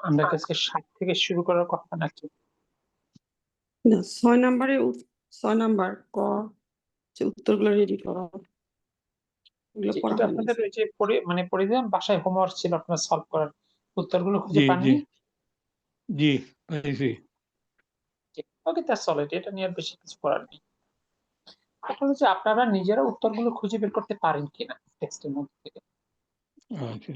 আমরা আজকে 7 থেকে শুরু করার কথা নাকি? না 6 নাম্বার ক যে উত্তরগুলো রেডি করা ওগুলো যে পড়া এটা হয়নি। আপনাদের ওই যে পড়ে দিলাম, বাসায় হোমওয়ার্ক ছিল আপনার সলভ করার, উত্তরগুলো খুঁজে জি জি পাননি? জি পাইছি। ওকে, দ্যাটস অল। এটা নিয়ে আর বেশি কিছু করার নেই। এখন হচ্ছে আপনারা নিজেরা উত্তরগুলো খুঁজে বের করতে পারেন কিনা টেক্সটের মধ্যে থেকে। আচ্ছা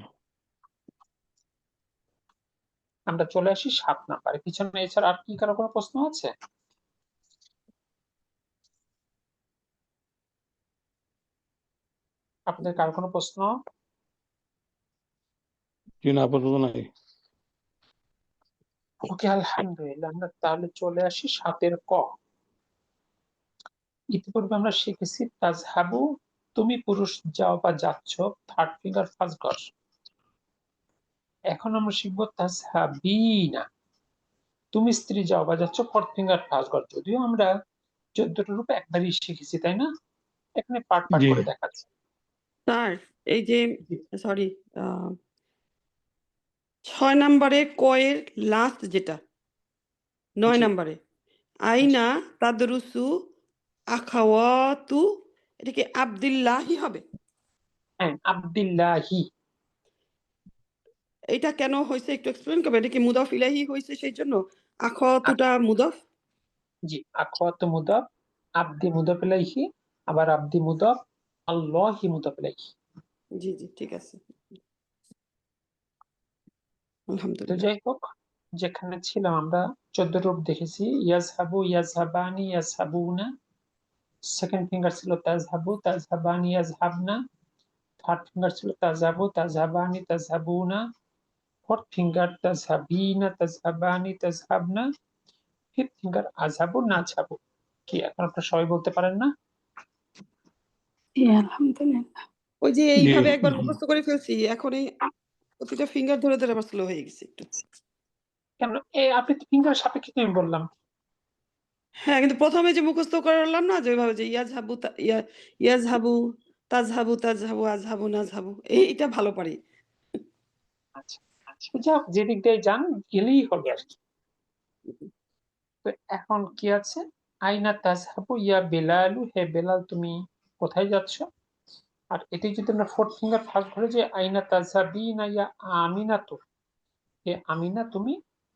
আমরা চলে আসি 7 নাম্বারে। পিছনে এছাড়া আর কি কারো কোনো প্রশ্ন আছে? আপনাদের কারো কোনো প্রশ্ন? জি না, আপাতত নাই। ওকে, আলহামদুলিল্লাহ। আমরা তাহলে চলে আসি 7-এর ক। ইতিপূর্বে আমরা শিখেছি তাজহাবু, তুমি পুরুষ যাও বা যাচ্ছ, থার্ড ফিঙ্গার ফার্স্ট ঘর। এখন আমরা শিখবো তাজহাবিনা, তুমি স্ত্রী যাও বা যাচ্ছ, ফোর্থ ফিঙ্গার ফার্স্ট ঘর। যদিও আমরা 14টা রূপে একবারই শিখেছি, তাই না? এখানে পার্ট পার্ট জি করে দেখাচ্ছি। স্যার এই যে সরি 6 নাম্বারে ক এর লাস্ট যেটা 9 জি। নাম্বারে আইনা তাদরুসু আখাওয়াতু, এটা কি আব্দুল্লাহি হবে? হ্যাঁ, আব্দুল্লাহি। এটা কেন হয়েছে একটু এক্সপ্লেন করবে? এটা কি মুদাফ ইলাহি হয়েছে সেই জন্য আখাওয়াতুটা মুদাফ? জি, আখওয়াত মুদাফ, আব্দি মুদাফ ইলাইহি, আবার আব্দি মুদাফ, আল্লাহি মুদাফ ইলাইহি। জি জি ঠিক আছে, তো আলহামদুলিল্লাহ। যাই হোক, যেখানে ছিলাম আমরা 14 রূপ দেখেছি। ইয়াজহাবু, ইয়াজহাবানি, ইয়াজহাবুনা। সেকেন্ড ফিঙ্গার ছিল তাজহাবু, তাজহাবানি, ইয়াজহাবনা। থার্ড ফিঙ্গার ছিল তাজহাবু, তাজহাবানি, তাজহাবুনা। ফোর্থ ফিঙ্গার তাজহাবিনা, তাজহাবানি, তাজহাবনা। ফিফথ ফিঙ্গার আজহাবু, নাজহাবু। কি এখন আপনারা সবাই বলতে পারেন না? আলহামদুলিল্লাহ। ওই যে জি এইভাবে একবার মুখস্থ করে ফেলছি, এখন এই প্রতিটা ফিঙ্গার ধরে ধরে আবার স্লো হয়ে গেছে একটু। কেন আপনি তো ফিঙ্গার সাপেক্ষে আমি বললাম। হ্যাঁ, কিন্তু প্রথমে যে মুখস্থ করলাম না, যে ওইভাবে যে ইয়াজহাবু ইয়াজহাবু তাজহাবু তাজহাবু আজহাবু নাজহাবু, এইটা ভালো পারি। আচ্ছা, যাই হোক, যেদিক দিয়ে যান গেলেই হবে আর কি। তো এখন কি আছে? আইনা তাজহাবু ইয়া বেলালু, হে বেলাল তুমি কোথায় যাচ্ছ? আর এটি যদি আমরা ফোর্থ ফিঙ্গার ফার্স্ট ধরে যে আইনা তাজহাবিনা ইয়া আমিনাতু, হে আমিনা তুমি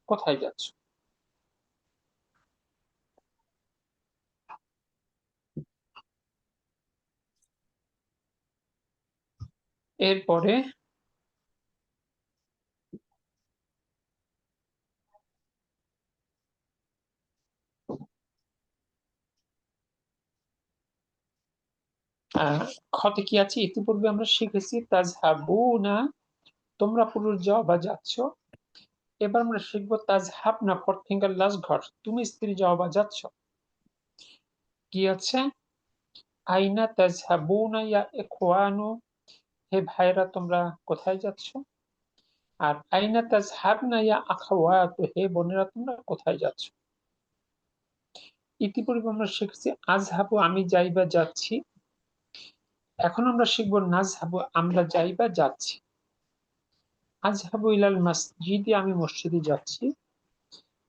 কোথায় যাচ্ছ? এরপরে ক্ষতে কি আছে? ইতিপূর্বে আমরা শিখেছি তাজহাবুনা, তোমরা পুরুষ যাও বা যাচ্ছ। এবার আমরা শিখবো তাজহাবনা, ফোর্থ ফিঙ্গার লাস্ট ঘর, তুমি স্ত্রী যাও বা যাচ্ছ। কি আছে? আইনা তাজহাবুনা ইয়া ইখওয়ানু, হে ভাইরা তোমরা কোথায় যাচ্ছ? আর আইনা তাজহাবনা ইয়া আখাওয়াতু, হে বোনেরা তোমরা কোথায় যাচ্ছ? ইতিপূর্বে আমরা শিখেছি আজহাবু, আমি যাই বা যাচ্ছি। এখন আমরা শিখবো নাজহাবু, আমরা যাই বা যাচ্ছি। আজহাবু ইলাল মসজিদি, আমি মসজিদে যাচ্ছি।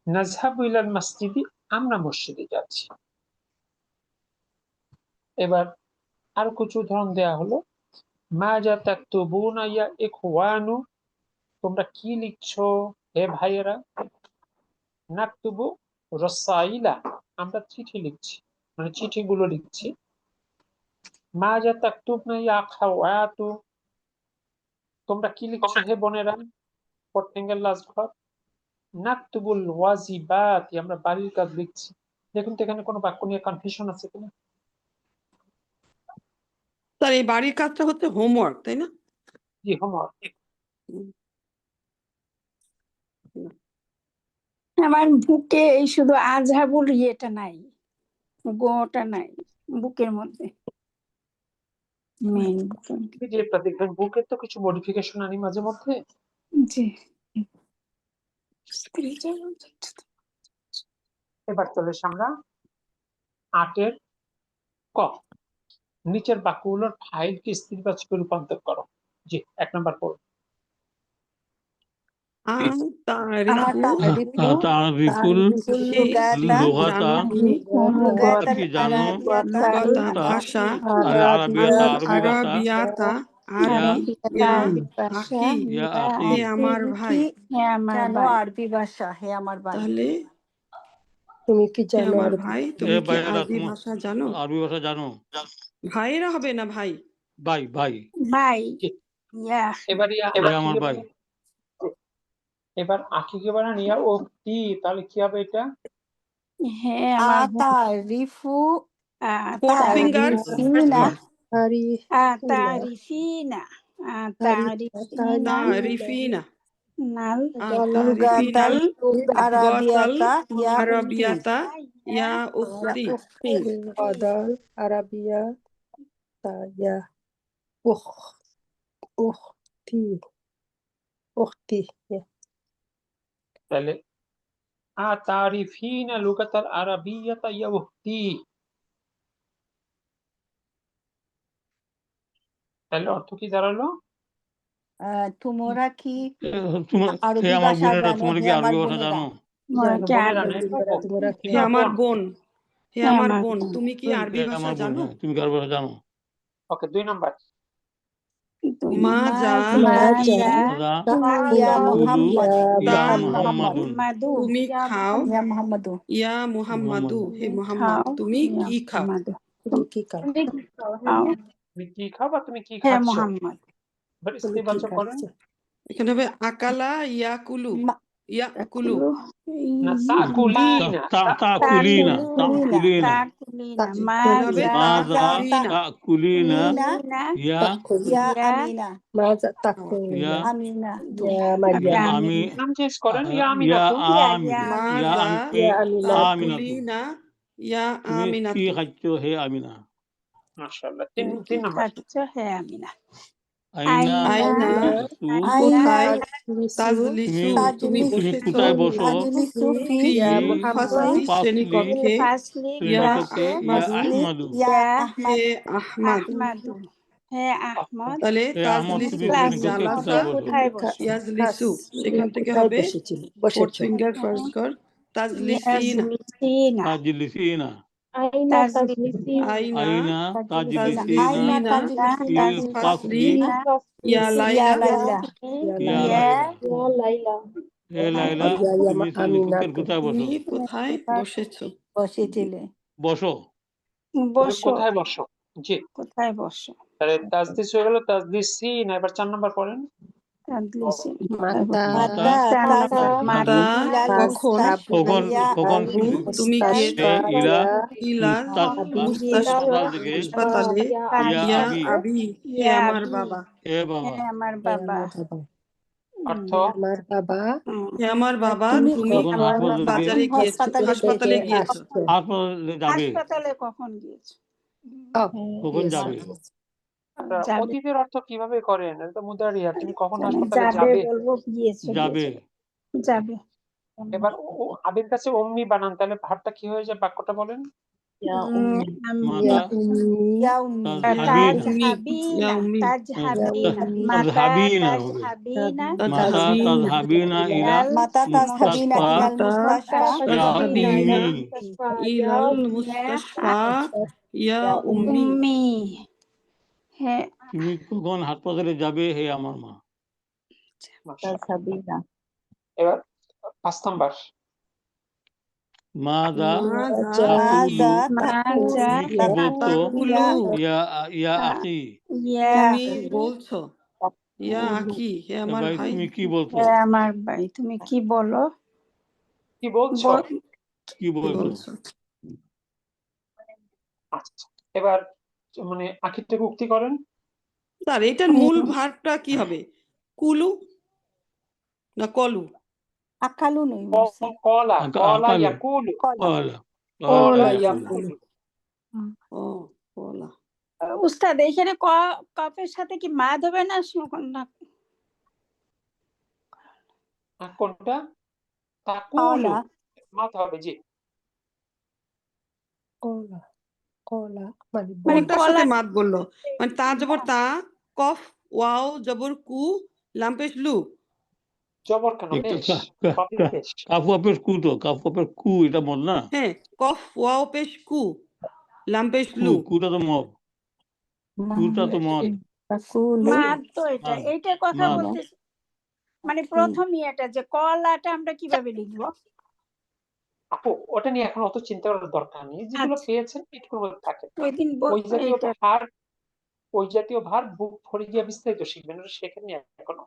নাজহাবু ইলাল মসজিদি, আমরা মসজিদে যাচ্ছি। এবার আরো কিছু উদাহরণ দেয়া হলো। মাজা তাকতুবুনা ইয়া ইখওয়ানু, তোমরা কি লিখছো হে ভাইয়েরা? নাকতুবু রসাইলা, আমরা চিঠি লিখছি, মানে চিঠিগুলো লিখছি। মাজা তাকতুবনা ইয়া আখাওয়াতু, তোমরা কি লিখছো হে বোনেরা? ফোর্থ ফিঙ্গার লাস্ট ঘর। নাকতুবুল ওয়াজিবাতি, আমরা বাড়ির কাজ লিখছি। দেখুন তো এখানে কোনো বাক্য নিয়ে কনফিউশন আছে কিনা? তার এই বাড়ির কাজটা হচ্ছে হোমওয়ার্ক, তাই না? জি, হোমওয়ার্ক। আমার বুকে এই শুধু আজহাবুর ইয়েটা নাই, গোটা নাই বুকের মধ্যে, মেইন বুকের মধ্যে। যেটা দেখবেন বুকের তো কিছু মডিফিকেশন আনি মাঝে মধ্যে। জি এবার চলে আমরা 8-এর ক। নিচের বাক্যগুলোর ফাইলকে স্ত্রীবাচকে রূপান্তর করো। জি, 1 নম্বর পড়ো। তারিফু তারিফুল হে লুগাতা জানো কি কি জানো লুগাতা ভাষা আল আরবিয়াতা আরবি ভাষা আরাবিয়াতা আরবি ইয়া আখি ইয়া আখি হে আমার ভাই হে আমার জানো ভাই আরবি ভাষা হে আমার ভাই। তাহলে তুমি কি হে জানো আমার আরবি? ভাই এ তুমি কি ভাইয়েরা আরবি তোমার ভাষা জানো আরবি ভাষা জানো ভাইরা হবে না ভাই ভাই ভাই ভাই জি। ইয়া এবার এ আমার ভাই এবার আখিকে বানান ইয়া উখতি, তাহলে কি হবে এটা? হে আমার বোন। আতারিফু ফোর্থ ফিঙ্গার আতারিফিনা তারিফিনা তারিফিনা তারিফিনা নাল লুগাতাল লুগাতাল আরাবিয়াতা ইয়া আরাবিয়াতা ইয়া উখতি উখতি। Qadal Arabia Taya Ukhti Ukhti yeah. তাহলে আতারিফিনা লুগাতাল আরাবিয়াতা ইয়া উখতি, তাহলে অর্থ কি দাঁড়ালো? তোমরা কি তোমার হে আরবি আমার ভাষা বোনেরা জানো? তোমরা হে কি আমার আরবি ভাষা বোনেরা। জানো জানো বোনেরা বলো না, এটা তোমরা বোন। তোমরা কি হে আমার বোন হে হে আমার আমার বোন বোন। তুমি কি আরবি হে ভাষা আমার বোন জানো হ্যাঁ তুমি কি আরবি ভাষা জানো ওকে, 2 নাম্বার। মাজা মাজা দাদা ইয়া কুলু মুহাম্মদ ইয়া মুহাম্মদ মুহাম্মাদুন তুমি খাও ইয়া মুহাম্মদু ইয়া মুহাম্মাদু হে মুহাম্মদ খাও তুমি কি খাও তুমি কি খাও খাও তুমি কি খাও বা তুমি কি হে খাচ্ছ? মোহাম্মদ। এবার তুমি কি ইস্তেবাচক করেন। খাচ্ছ এখানে হবে আকালা ইয়া কুলু ইয়া কুলু না, তাকুলিনা তাকুলিনা তাকুলিনা তাকুলিনা হবে মাজা তাকুলিনা তাকুলিনা ইয়া ইয়া ইয়া আমিনা Maza ইয়া takulina আমিনা Ya ইয়া Maryam আমি নাম চেঞ্জ করেন, ইয়া ইয়া আমিনাতু। আমি ইয়া মাজা আমি Ya Aminatu আমিনাতু তাকুলিনা ইয়া তুমি কি আমিনাতু খাচ্ছ হে আমিনা মাশাআল্লাহ, তুমি 3 কি নাম্বার। খাচ্ছ হে আমিনা। আইনা আইনা তাজলিসু কোথায় Tajlisu তাজলিসু তুমি তুমি বসেছো কোথায় বসো আজলিসু ফি ফি Ya ফি ফাসলি Muhammad শ্রেণীকক্ষে ফাসলি ইয়া শ্রেণীকক্ষে ইয়া আহমাদু আহমাদু ইয়া হে আহমদ আহমাদ আহমাদু হে আহমদ। তাহলে হে আহমদ তুমি তাজলিসু শ্রেণীকক্ষে জালাসা কোথায় বসো কোথায় বসে? ইয়াজলিসু সেখান থেকে কোথায় হবে বসেছিল ফোর্থ বসেছো ফিঙ্গার ফার্স্ট কর তাজলিসিনা ইয়াজলিসিনা তাজলিসিনা তাজলিসিনা আইনা আইনা আইনা তাজলিসিনা তাজলিসিনা ফিল ফাসলি ইয়া ইয়া লাইলা লাইলা Ya ইয়া Laila লাইলা হে লাইলা Ya তুমি শ্রেণীকক্ষের Aminatu কোথায় বসো তুমি কোথায় বসেছো বসেছিলে। বসো তুমি বসো কোথায় বসো? জি, কোথায় বসো? তাহলে তাজদিস হয়ে গেল, তাজদিসিনা। এবার 4 নাম্বার পড়েন। তাজলিসিনা। Mata মাতা মাতা ইলাল কখন কখন ইয়া কখন তুমি গিয়েছো ইলা ইলাল হাসপাতাল থেকে হাসপাতালে ইয়া ইয়া আবি আবি হে আমার বাবা হে বাবা আমার Ya বাবা। Baba অর্থ Amar Baba হে আমার বাবা তুমি তুমি কখন হাসপাতাল থেকে বাজারে গিয়েছো হাসপাতালে থেকে গিয়েছো আসছে হাসপাতালে যাবে হাসপাতালে কখন গিয়েছো? Oh কখন yes যাবে যাবে অতীতের অর্থ কিভাবে করেন? এটা তো মুদারিয়া। তুমি কখন যাবে হাসপাতালে যাবে? বলবো গিয়েছো যাবে যাবে। এবার আবির কাছে অম্মি বানান, তাহলে ভাবটা কি হয়ে যায়? বাক্যটা বলেন। মাতা ইয়া উম্মি ইয়া উম্মি তাজহাবিনা হবে মাতা তাজহাবিনা ইলা মাতা তাজহাবিনা মুস্তাশফা ইলাল মুস্তাশফা ইয়া উম্মি ইলাল মুস্তাশফা ইয়া উম্মি উম্মি হে তুমি কখন হাসপাতালে যাবে হে আমার মা মাশাআল্লাহ। এবার 5 নাম্বার। মাদা মাজা মাজা তুমি কি বলছো তাকুলু ইয়া ইয়া আখি তুমি বলছো ইয়া আখি হে আমার ভাই ভাই তুমি কি বলছো আমার ভাই তুমি কি বলো? কি বলছো? কি বলছো বলছো আচ্ছা, এবার মানে আখির থেকে উক্তি করেন। স্যার এটার মূল ভার্বটা কি হবে? কুলু না কলু? আকালু নই কলা কলা আকালু। ইয়াকুলু কলা কলা কলা ইয়াকুলু। ও কলা উস্তাদ এখানে কফের সাথে কি মাদ হবে না না? কোনটা? তাকুলু কলা মাথা হবে। জি, Kola Kola মানে কোনটার কলা সাথে মাত বললো? মানে তা জবর তা, কফ ওয়াও জবর কু, লাম পেশ লু, জবর কেন একটা পেশ কপি পেশ কাফু আপের কু তো কাফু আপের কু এটা মদ না হ্যাঁ কফ ওয়াও পেশ কু লাম পেশ কু লু কুটা তো মদ কুটা তো মদ তাকুলু মাদ তো এটা মাদ এইটার কথা মাদ বলতেছি মানে প্রথম ইয়েটা যে কলাটা আমরা কিভাবে লিখবো আপু ওটা নিয়ে এখন অত চিন্তা করার দরকার নেই যেগুলো আচ্ছা পেয়েছেন এটুকুর মধ্যে থাকে ওই দিন ওই জাতীয় এইটা ভার ওই জাতীয় ভার বুক ভরে গিয়ে বিস্তারিত শিখবেন ওটা শেখেননি এখনো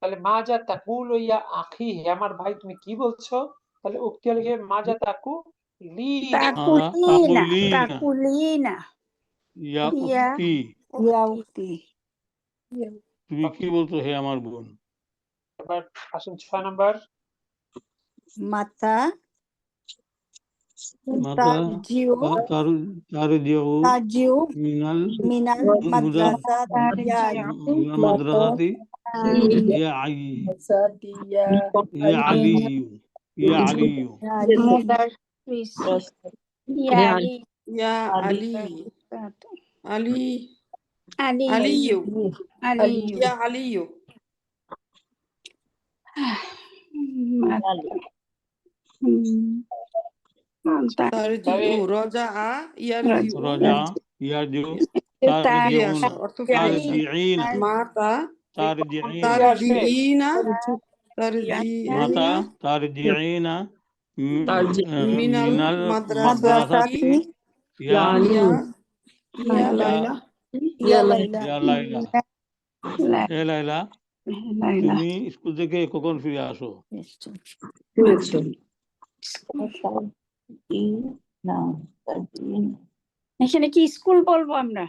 তাহলে মা যা তাকুল ইয়া আখি হে আমার ভাই তুমি কি বলছো তাহলে উক্তি লিখে মা যা তাকু লিনা তাকুলিনা তাকুলিনা তাকুলিনা ইয়া ইয়া উক্তি ইয়া উক্তি তুমি কি বলছো হে আমার বোন এবার আসুন 6 নাম্বার মাতা মাতা তাজিউ তারজিউ তাজিউ মিনাল মিনাল মাদ্রাসা মাদ্রাসাতি ইয়া আলিয়ু ইয়া আলিয়ু ইয়া আলী ইয়া আলী আলী আলী আলিয়ু আলী ইয়া আলিয়ু তারজিউ রজা আ ইয়ারজিউ রাজা ইয়ারজু ফিরে তারজিউনা আসা অর্থ ফিরে আসা তারজিইনা মাতা তারজিইনা তারজিইনা মাতা তারজিইনা তারজিইনা মিনাল মিনাল মাদ্রাসাতি মাদ্রাসাতি ইয়া ইয়া লাইলা ইয়া লাইলা ইয়া লাইলা হে লাইলা তুমি স্কুল থেকে কখন ফিরে আসো এখানে কি স্কুল বলবো আমরা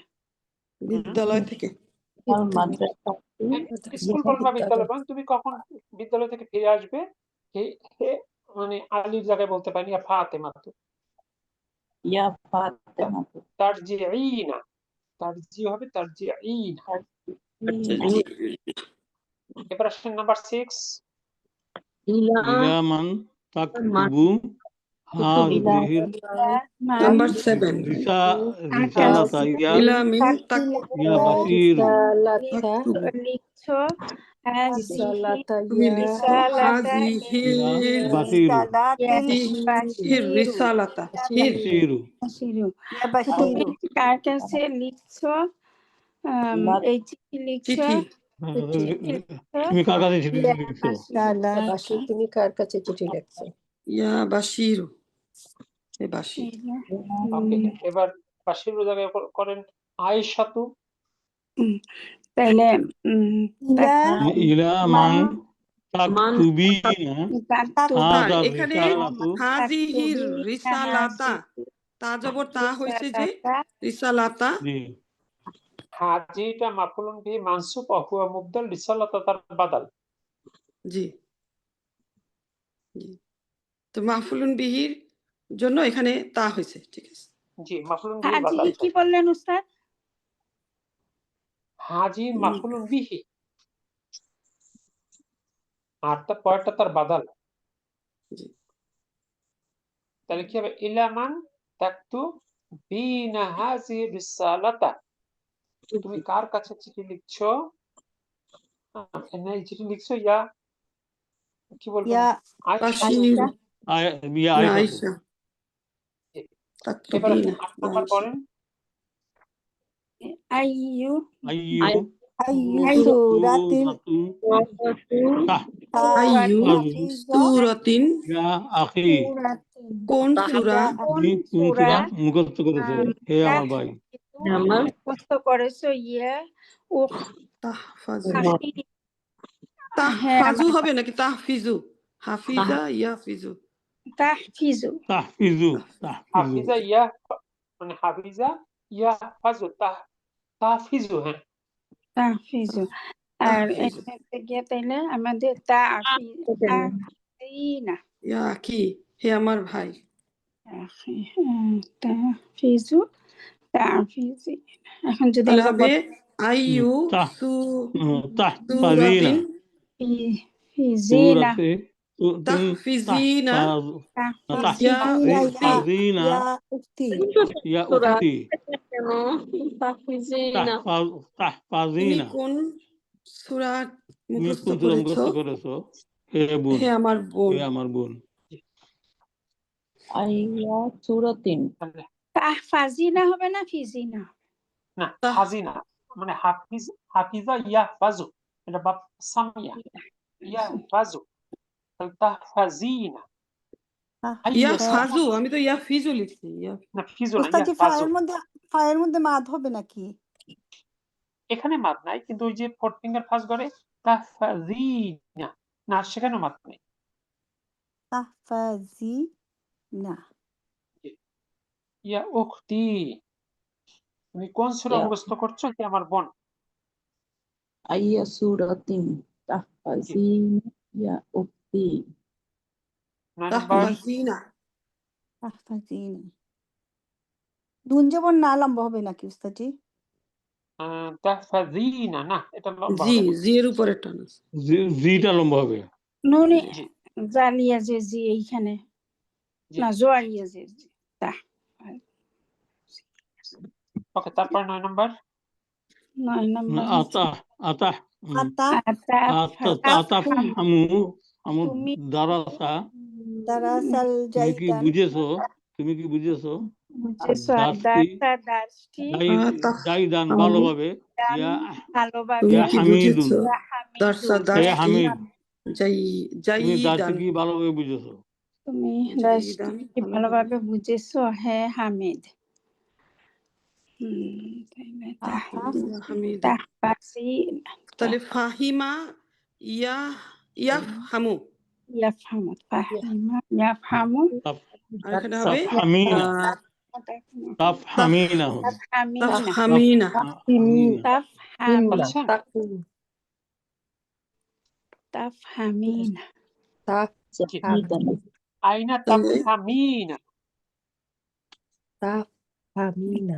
বিদ্যালয় থেকে স্কুল বলবা বিদ্যালয় বলেন তুমি কখন বিদ্যালয় থেকে ফিরে আসবে হে হে মানে আলীর জায়গায় বলতে পারি ইয়া ফাতেমা তো তারজিইনা তারজি হবে তারজিইনা এবার আসেন নাম্বার 6 ইলা মান তাকতুবু হাযিহির নাম্বার 7 রিসালাতা ইয়া ইলা মিন ইয়া বাশির লিখছো তুমি লিখছো হাযিহির ইয়া বাশির রিসালাতা হির বাশিরু ইয়া বাশিরু কার কাছে লিখছো এই চিঠি লিখছো চিঠি তুমি কার কাছে চিঠি লিখছো বাসি তুমি কার কাছে চিঠি লিখছো ইয়া বাশিরু এ বাশির ওকে এবার বাশিরুর জায়গায় করেন আয়েশাতু তাহলে ইলা মান তাকতুবিনা হাযা এখানে রিসালাতু হাযিহির রিসালাতা তা জবর তা হইছে যে রিসালাতা জি হাজিটা মাফুলুন বিহি মানসুব ওয়া হুয়া মুবদাল রিসালাতা তার বাদাল জি জি তো মাহফুলুন বিহির জন্য এখানে তা হয়েছে ঠিক আছে জি মাফুলুন বিহি বাদাল হাজি কি বললেন উস্তাদ হাজি মাফুলুন বিহি আর তার পরেরটা তার বাদাল জি তাহলে কি হবে ইলামান তাকতু বিনা হাজি রিসালাতা তুমি কার কাছে চিঠি লিখছো এই চিঠি লিখছো ইয়া কি বলবেন ইয়া বাশির ইয়া আয়েশা আয়েশা এবার তাকতুবিনা 8 নাম্বার করেন আইয়ু আইয়ু আইয়ু সূরাতিন আইয়ু সূরাতিন ইয়া আখি কোন সূরা তুমি কোন সূরা মুখস্থ করেছো হে আমার ভাই মুখস্থ করেছো ইয়া ও তাহফাজু তাহফাজু হবে নাকি তাহফিজু হাফিজা ইয়াফিজু তাহফিজু তাহফিজু হাফিজা ইয়া মানে হাফিজা ইয়া ফাজু তাহফিজু হ্যাঁ তাহফিজু আর তাহফিজু এটাতে গিয়ে তাইলে আমাদের তাহফিনা ইয়া কি হে আমার ভাই তাহফিজু তাহফিজি এখন যদি তাহলে আমরা হবে আইয়ু তাহফাজিনা ফিজিনা তাহফিজিনা তাহফাজিনা ইয়া উক্তি ইয়া উক্তি তাহফিজিনা তাহফাজিনা কোন সূরা তুমি মুখস্থ কোন সূরা করেছো মুখস্থ করেছো? হে বোন, হে আমার বোন। হে আমার বোন। আইয়া সূরাতিন তাহলে ফাজিনা হবে না ফিজিনা? না, তাহ- ফাজিনা মানে হাফিজা ইয়াহফাজু, এটা বাপ সামিয়া ইয়াহফাজু, তাহলে তাহফাজিনা। ইয়া আইয়া ফাজু, আমি তো ইয়া ফিজু লিখছি। না, ফিজু না, উস্তাদ জি ইয়াহফাজু। ফায়ের মধ্যে মাদ হবে নাকি? এখানে মাদ নাই, কিন্তু ওই যে ফোর্থ ফিঙ্গার ফার্স্ট করে তাহফাজিনা, না সেখানে মাদ নেই। তাহফাজি না। ইয়া উখতি, তুমি কোন সূরা ইয়া মুখস্থ করছো? কি আমার বোন। আইয়া সূরাতিন তাহফাজিন ইয়া উক্তি 9 নাম্বার। তাহফাজিনা। তাহফাজি না। নুন যেমন না লম্বা হবে নাকি উস্তাদ জি? তাহফাজিনা, না এটা লম্বা জি, হবে না। জি এর উপরে টান আছে। জিটা লম্বা হবে। নুনে জি জালিয়া যে জি এইখানে, জি না জোয়ারিয়া যে জি। তা ওকে, তারপর 9 নাম্বার। 9 নাম্বার আতাহ, আতাহ, আতা আতাহ হামু, আমু তুমি দারাসা। দারাসাল তুমি কি জাইদান। বুঝেছো? তুমি কি বুঝেছো? বুঝেছো? দাসটি দাসটি জাইদান হামু, ভালোভাবে। ইয়া ভালোভাবে তুমি ইয়া কি হামিদুন, বুঝেছো? হামিদুন, দারসা হে দাসটি হামিদ। তুমি দাসটি জাইদান। কি ভালোভাবে বুঝেছো? তুমি জাইদান দাসটি ভালোভাবে বুঝেছো হে হামিদ। তাইলে আতা ইয়া হামিদ। তাহফাজিন তাহলে ফাহিমা ইয়া ইয়াফহামু, ইয়াফহামু, ফাহিমা ইয়াফহামু, আর এখানে হবে তাফহামিনা, তাফহামিনা হবে। তাফহামিনা, তাফহামিনা। তাফহামিনা। বলছেন তাফহামিনা। জি। জাহিদান আইনা তাহলে তাফহামিনা। তাফহামিনা।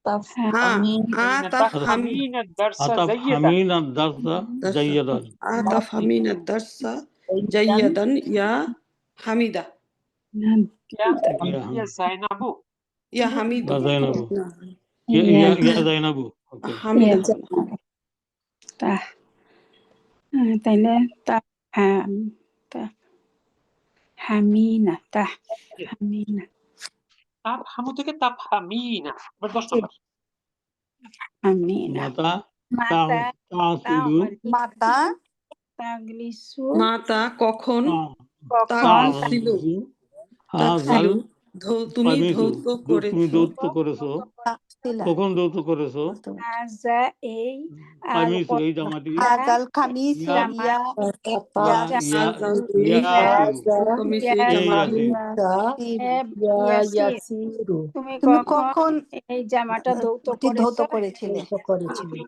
তাফহামিন আইনা তাফহামিনা দারসা জাইয়াদান। আতাফহামিনা দারসা জাইয়াদান। আতাফহামিনা দারসা জাইয়াদান ইয়া হামিদা। ইয়া জাইনাবু। ইয়া হামিদু। ইয়া জাইনাবু। না, ইয়া জাইনাবু। ওকে। হামিদা হবে না। তাইলে তাফহামিনা, তাফহামিনা, তাফহামু থেকে তাফহামিনা। এবার 10 নাম্বার। হামিনা। মাতা মাতা তাসিলু, মাতা তাগলিসু, মাতা কখন, কখন তাগসিলু, হাজাল তাগসিলু তুমি পামিসু, ধৌত তুমি করেছো। দৌত্য করেছো। তাকসিলা। কখন দৌত্য করেছো? হাজা এই পামিসু এই জামাটি। হাজাল খামিস ইয়া ইয়া ইয়া হাজাল ইয়া হাজা কমিসে এই জামাটি। ইয়াসিরু তুমি তুমি কখন কখন এই জামাটা ধৌত ধৌত করেছো? করেছিলে?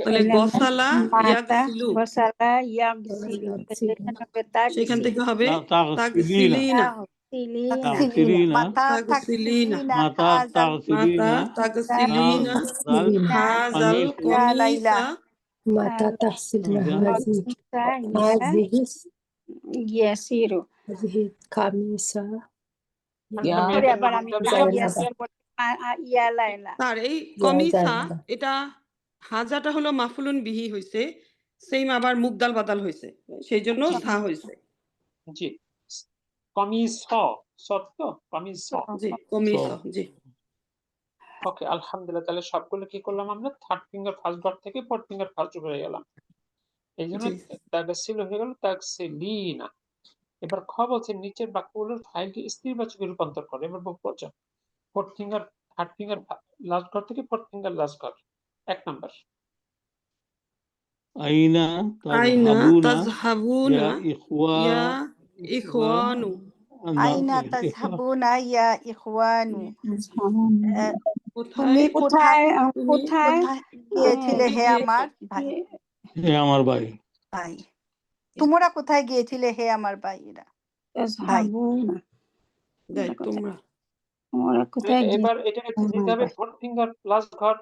তাহলে গসালা মাতা ইয়াগসিলু, গোসালা ইয়াগসিলু, এখানে হবে সেখান থেকে তাগসিলু, হবে তাগসিলিনা, তাগসিলিনা, তাকসিলিনা। তাগসিলিনা, মাতা তাগসিলিনা, তাকসিলিনা মাতা হাজাল মাতা তাগসিলিনা, তাগসিলিনা হাজাল হাজাল পামিসু, ইয়া লাইলা। কমিসা মাতা তাহসিলনা ইয়াসিরু। হাজিহি খামিসা ইয়া পরে আবার আমি জাইনাবা। ইয়া লাইলা। তার এই ইয়া কমিসা, জাইনাবা। এটা হাজাটা হলো মাফুলুন বিহি হয়েছে, সেম আবার মুগদাল বাদাল হয়েছে, সেই জন্য সা হয়েছে। জি, কমিস সত্য কমিস। জি কমিসা, জি। ওকে, আলহামদুলিল্লাহ। তাহলে সবগুলো কি করলাম আমরা? থার্ড ফিঙ্গার ফার্স্ট ডট থেকে ফোর্থ ফিঙ্গার ফার্স্ট হয়ে গেলাম। এই জন্য জি। তাগসিল হয়ে গেল তাগসিলিনা। এবার খ বলছে নিচের বাক্যগুলোর ফাইলকে স্থিরবাচকে রূপান্তর করে। এবার বলছে fourth finger third finger last ঘর থেকে ফোর্থ ফিঙ্গার লাস্ট ঘর। 1 নাম্বার। আইনা আইনা তাযহাবুনা তাযহাবুনা ইয়া ইখওয়ানু, আইনা তাযহাবুনা ইয়া ইখওয়ানু। কোথায় তুমি কোথায় তুমি কোথায় গিয়েছিলে হে গিয়ে- আমার ভাই? হে আমার ভাই। ভাই তোমরা কোথায় গিয়েছিলে হে আমার ভাইরা? ভাই তাযহাবুনা, যাই তোমরা। তোমরা কোথায় এবার এটাকে দিতে হবে ফোর্থ ফিঙ্গার লাস্ট ঘর।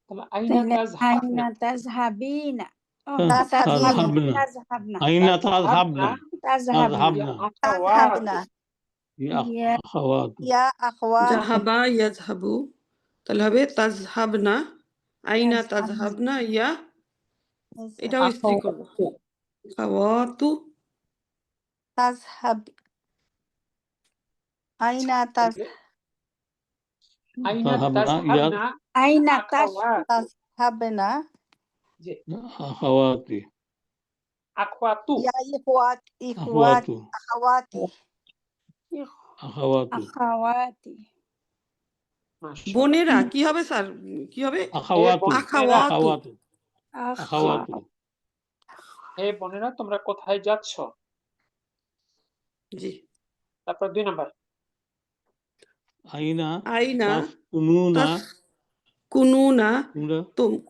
তাহলে আইনা তাযহাবনা। আইনা তাযহাবিনা, তাযহাবনা, তাযহাবনা, আইনা তাযহাবনা, তাযহাবনা, তাযহাবনা, তাযহাবনা ইয়া আখাওয়াত, ইয়া আখওয়াত। জাহাবা ইয়াজহাবু, তাহলে হবে তাযহাবনা আইনা তাজহাবনা তাজহাবনা ইয়া এটাও তাজহাব স্ত্রী করবো আখাওয়াতু তাজহাব আইনা তাজ আইনা তাজহাবনা ইয়া তাজহাবনা আইনা আখাওয়াত তাজহাবনা যে আখাওয়াতি আখওয়াতু ইয়া ইখওয়াত আখাওয়াতু আখাওয়াতি আখাওয়াতু আখাওয়াতি মাশাআল্লাহ। বোনেরা কি হবে স্যার কি হবে আখাওয়াতু বোনেরা, আখাওয়াতু আখাওয়াতু হে বোনেরা তোমরা কোথায় যাচ্ছ? জি তারপর 2 নাম্বার আইনা আইনা তাসকুনুনা কুনুনা তোমরা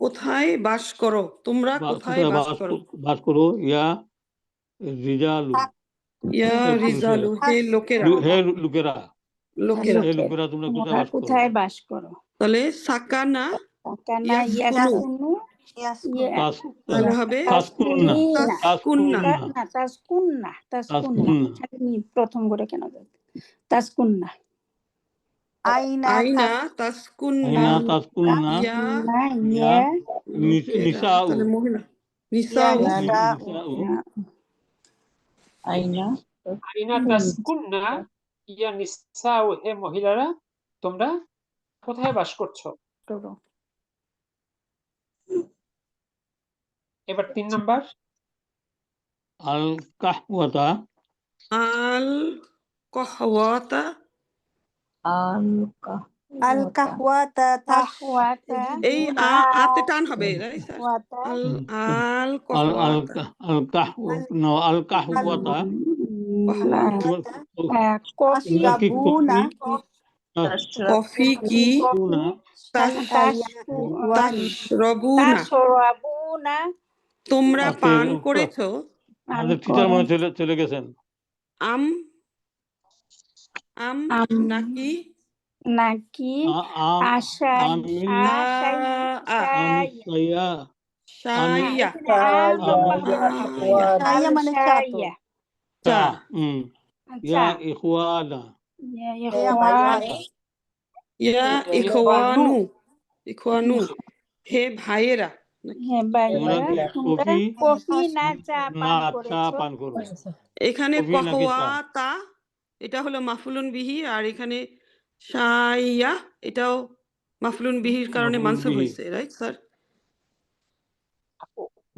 কোথায় বাস করো তোমরা কোথায় বাস করো বাস করো ইয়া রিজালু ইয়া হে পুরুষেরা। রিজালু হে লোকেরা হে লোকেরা লোকেরা হে লোকেরা তোমরা কোথায় তোমরা বাস করো কোথায় বাস করো? তাহলে সাকানা সাকানা ইয়াসকুনু ইয়াসকুনু তাস তাহলে হবে তাসকুনুনা তাসকুন্না না তাসকুন্না তাসকুন্না প্রথম করে কেন যাবে? তাসকুন্না আইনা আইনা তাসকুন্না আইনা তাসকুনুনা ইয়া না ইয়া ইয়া নিসাউ তাহলে মহিলা নিসাউ আইনা আইনা তাসকুন্না ইয়া নিসাউ হে মহিলারা তোমরা কোথায় বাস করছো? এবার 3 নাম্বার আল কাহওয়াতা আল কহওয়াতা আল কাহওয়াতা তাহওয়াতা এই আতে টান হবে রাইট স্যার আল আল আল কহওয়াতা আল কাহওয়া নো আল কাহওয়াতা তাশরাবুনা কফি কি তাশরাবুনা তাশরাবুনা তোমরা পান করেছো আমাদের টিচার মনে চলে গেছেন আম আম নাকি নাকি শাইয়া শাইয়া মানে চা তো চা ইয়া ইখওয়ানা ইয়া ইখওয়ানু ইখওয়ানু হে ভাইয়েরা হে ভাইরা তোমরা কি কফি না চা না পান চা করেছো? পান করো এখানে কফি নাকি চা? কহওয়াতা এটা হলো মাফুলুন বিহি আর এখানে শাইয়া এটাও মাফুলুন বিহির কারণে মাফউলুন মানসুব বিহি। হয়েছে রাইট স্যার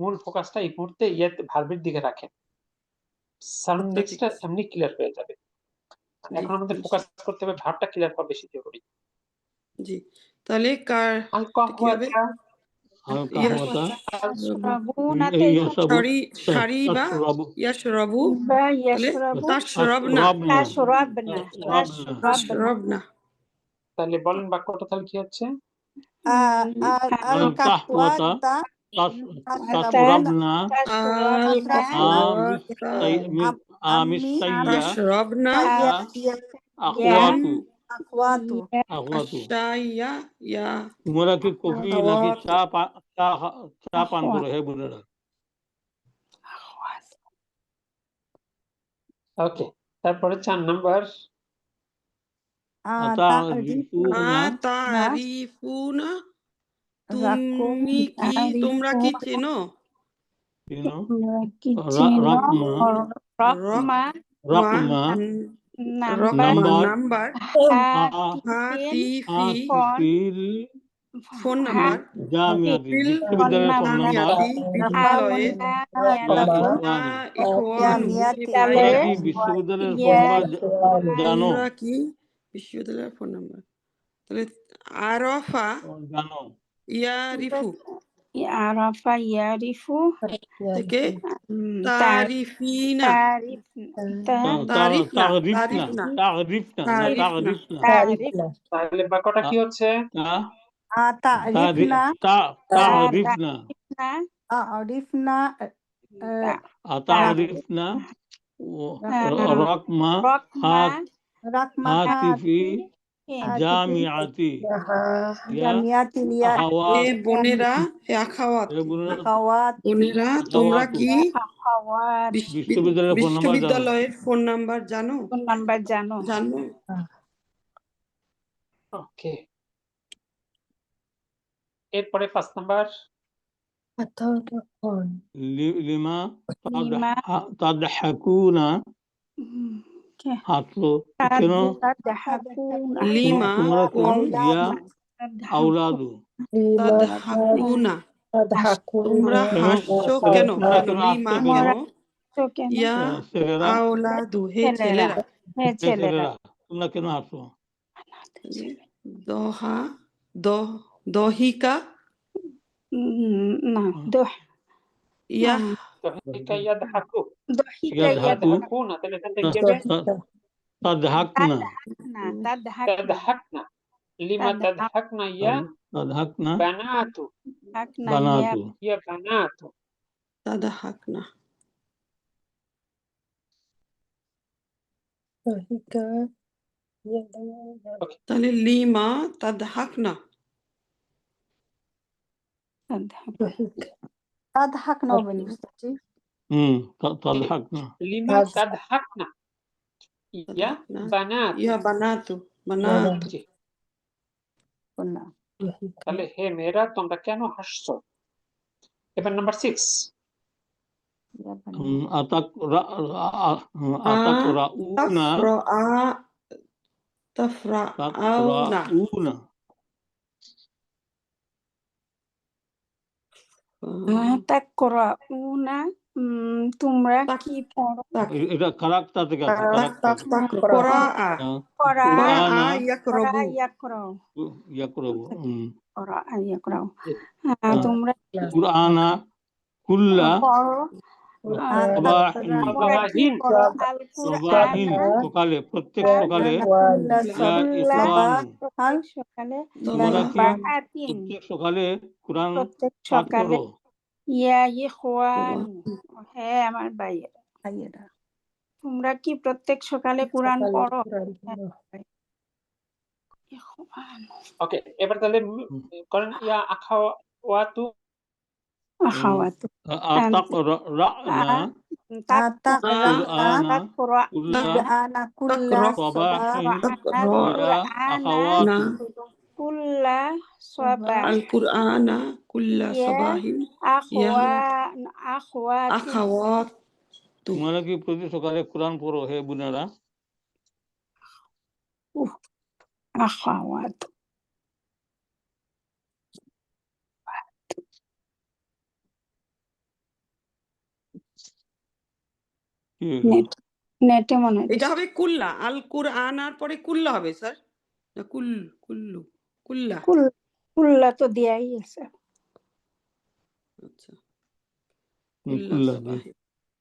মূল ফোকাসটা এই মুহূর্তে ইয়াতে ভার্বের দিকে রাখেন সাউন্ড আচ্ছা, নেক্সটটা ঠিক আছে। এমনি ক্লিয়ার হয়ে যাবে এখন আমাদের ফোকাস করতে হবে ভার্বটা ক্লিয়ার হওয়া বেশি জরুরি জি তাহলে কার আল কি হবে কাহওয়াতা আল কাহওয়াতা তাশরাবুনাতে শারিবা ইয়াশরাবু বা তাহলে ইয়াশরাবু তাশরাবনা তাশরাবনা তাহলে বলেন বাক্যটা তাহলে কি হচ্ছে? আল কাহওয়াতা তাশরাবনা তাশরাবনা আখওয়াতু আখওয়াতু শাইয়া ইয়া তোমরা কি কফি নাকি চা পান করো হে বোনেরা ওকে তারপরে 4 নাম্বার তারিফুনা তুমি কি তোমরা কি চেনো নাম্বার হাতিফি ফোন নাম্বার তোমরা কি বিশ্ববিদ্যালয়ের ফোন নাম্বার তাহলে আরফা ইয়ারিফু থেকে তারিফিনা তাহলে বাক্যটা কি হচ্ছে? তারিফনা রাকমা হাতিফি জামিআতি বোনেরা বোনেরা তোমরা কি বিশ্ববিদ্যালয়ের ফোন নাম্বার জানো? ওকে এরপরে 5 নাম্বার أتركون লিমা লিমা তাদহাকুনা হাসো কেন তাদহাকুনা লিমা তোমরা কেন কোন ইয়া আউলাদু لما তাদহাকুনা تضحكون তোমরা কেন হাসছো কেন তোমরা কেন কেন লিমা হাসছো কেন তো কেন ইয়া ছেলেরা আওলাদু হে ছেলেরা ছেলেরা হে হে ছেলেরা ছেলেরা তোমরা কেন হাসো দহা দহিকা না দহ ইয়া দহিকা ইয়াদহাকু দহিকা ইয়াদহাকু ইয়াদহাকুনা তাহলে এখান থেকে কি হবে তাদহাকনা তাদহাকনা লিমা তাদহাকনা ইয়া তাদহাকনা বানাতু বানাতু ইয়া বানাতু তাদহাকনা ضحك তাহলে লিমা তাদহাকনা তাদহাকনা হবে নি উস্তাদজি তাদহাকনা লিমা তাদহাকনা ইয়া বানাতু ইয়া বানাতু বানাতু জি কন্যা তাহলে হে মেয়েরা তোমরা কেন হাসছো এবার নাম্বার 6 ইয়া বানাতু আতাকরাউনা তাফরাউনা তাকরাউনা তোমরা কি পড়ো এটা কারাক্তা থেকে আছে করা করা ইয়াকরাবু ইয়াকরাও ইয়াকরাবু ইয়াকরাও তোমরা কুরআনা কুল্লা পড়ো সাবাহিন আল সাবাহিন কুরআন সকালে প্রত্যেক সকালে ইয়া ইসলাম সকালে তোমরা কি বাহাতিন প্রত্যেক সকালে কোরআন প্রত্যেক পাঠ সকালে করো ইয়া ইখওয়ান হ্যাঁ আমার ভাইয়েরা তোমরা কি প্রত্যেক সকালে কোরআন পড়ো ওকে এবার তাহলে করেন ইয়া আখাওয়াতু আখাওয়াতু আতাকরানা তাকরানা কুরআনা কুল্লা সাবাহিন তাকরা ইয়া আখাওয়াতু কুল্লা সাবাহ আল কুরআনা কুল্লা সাবাহিন আখাওয়াতু আখাওয়াত তোমরা কি প্রতি সকালে কোরআন পড়ো হে বোনেরা আখাওয়াতু কি হলো? নেটে মনে হয় এটা হবে কুল্লা আল কুরআনার পরে কুল্লা হবে স্যার না কুল্লু কুল্লা কুল্লা তো দেয়াই আছে আচ্ছা কুল্লা কুল্লা সাবাহিন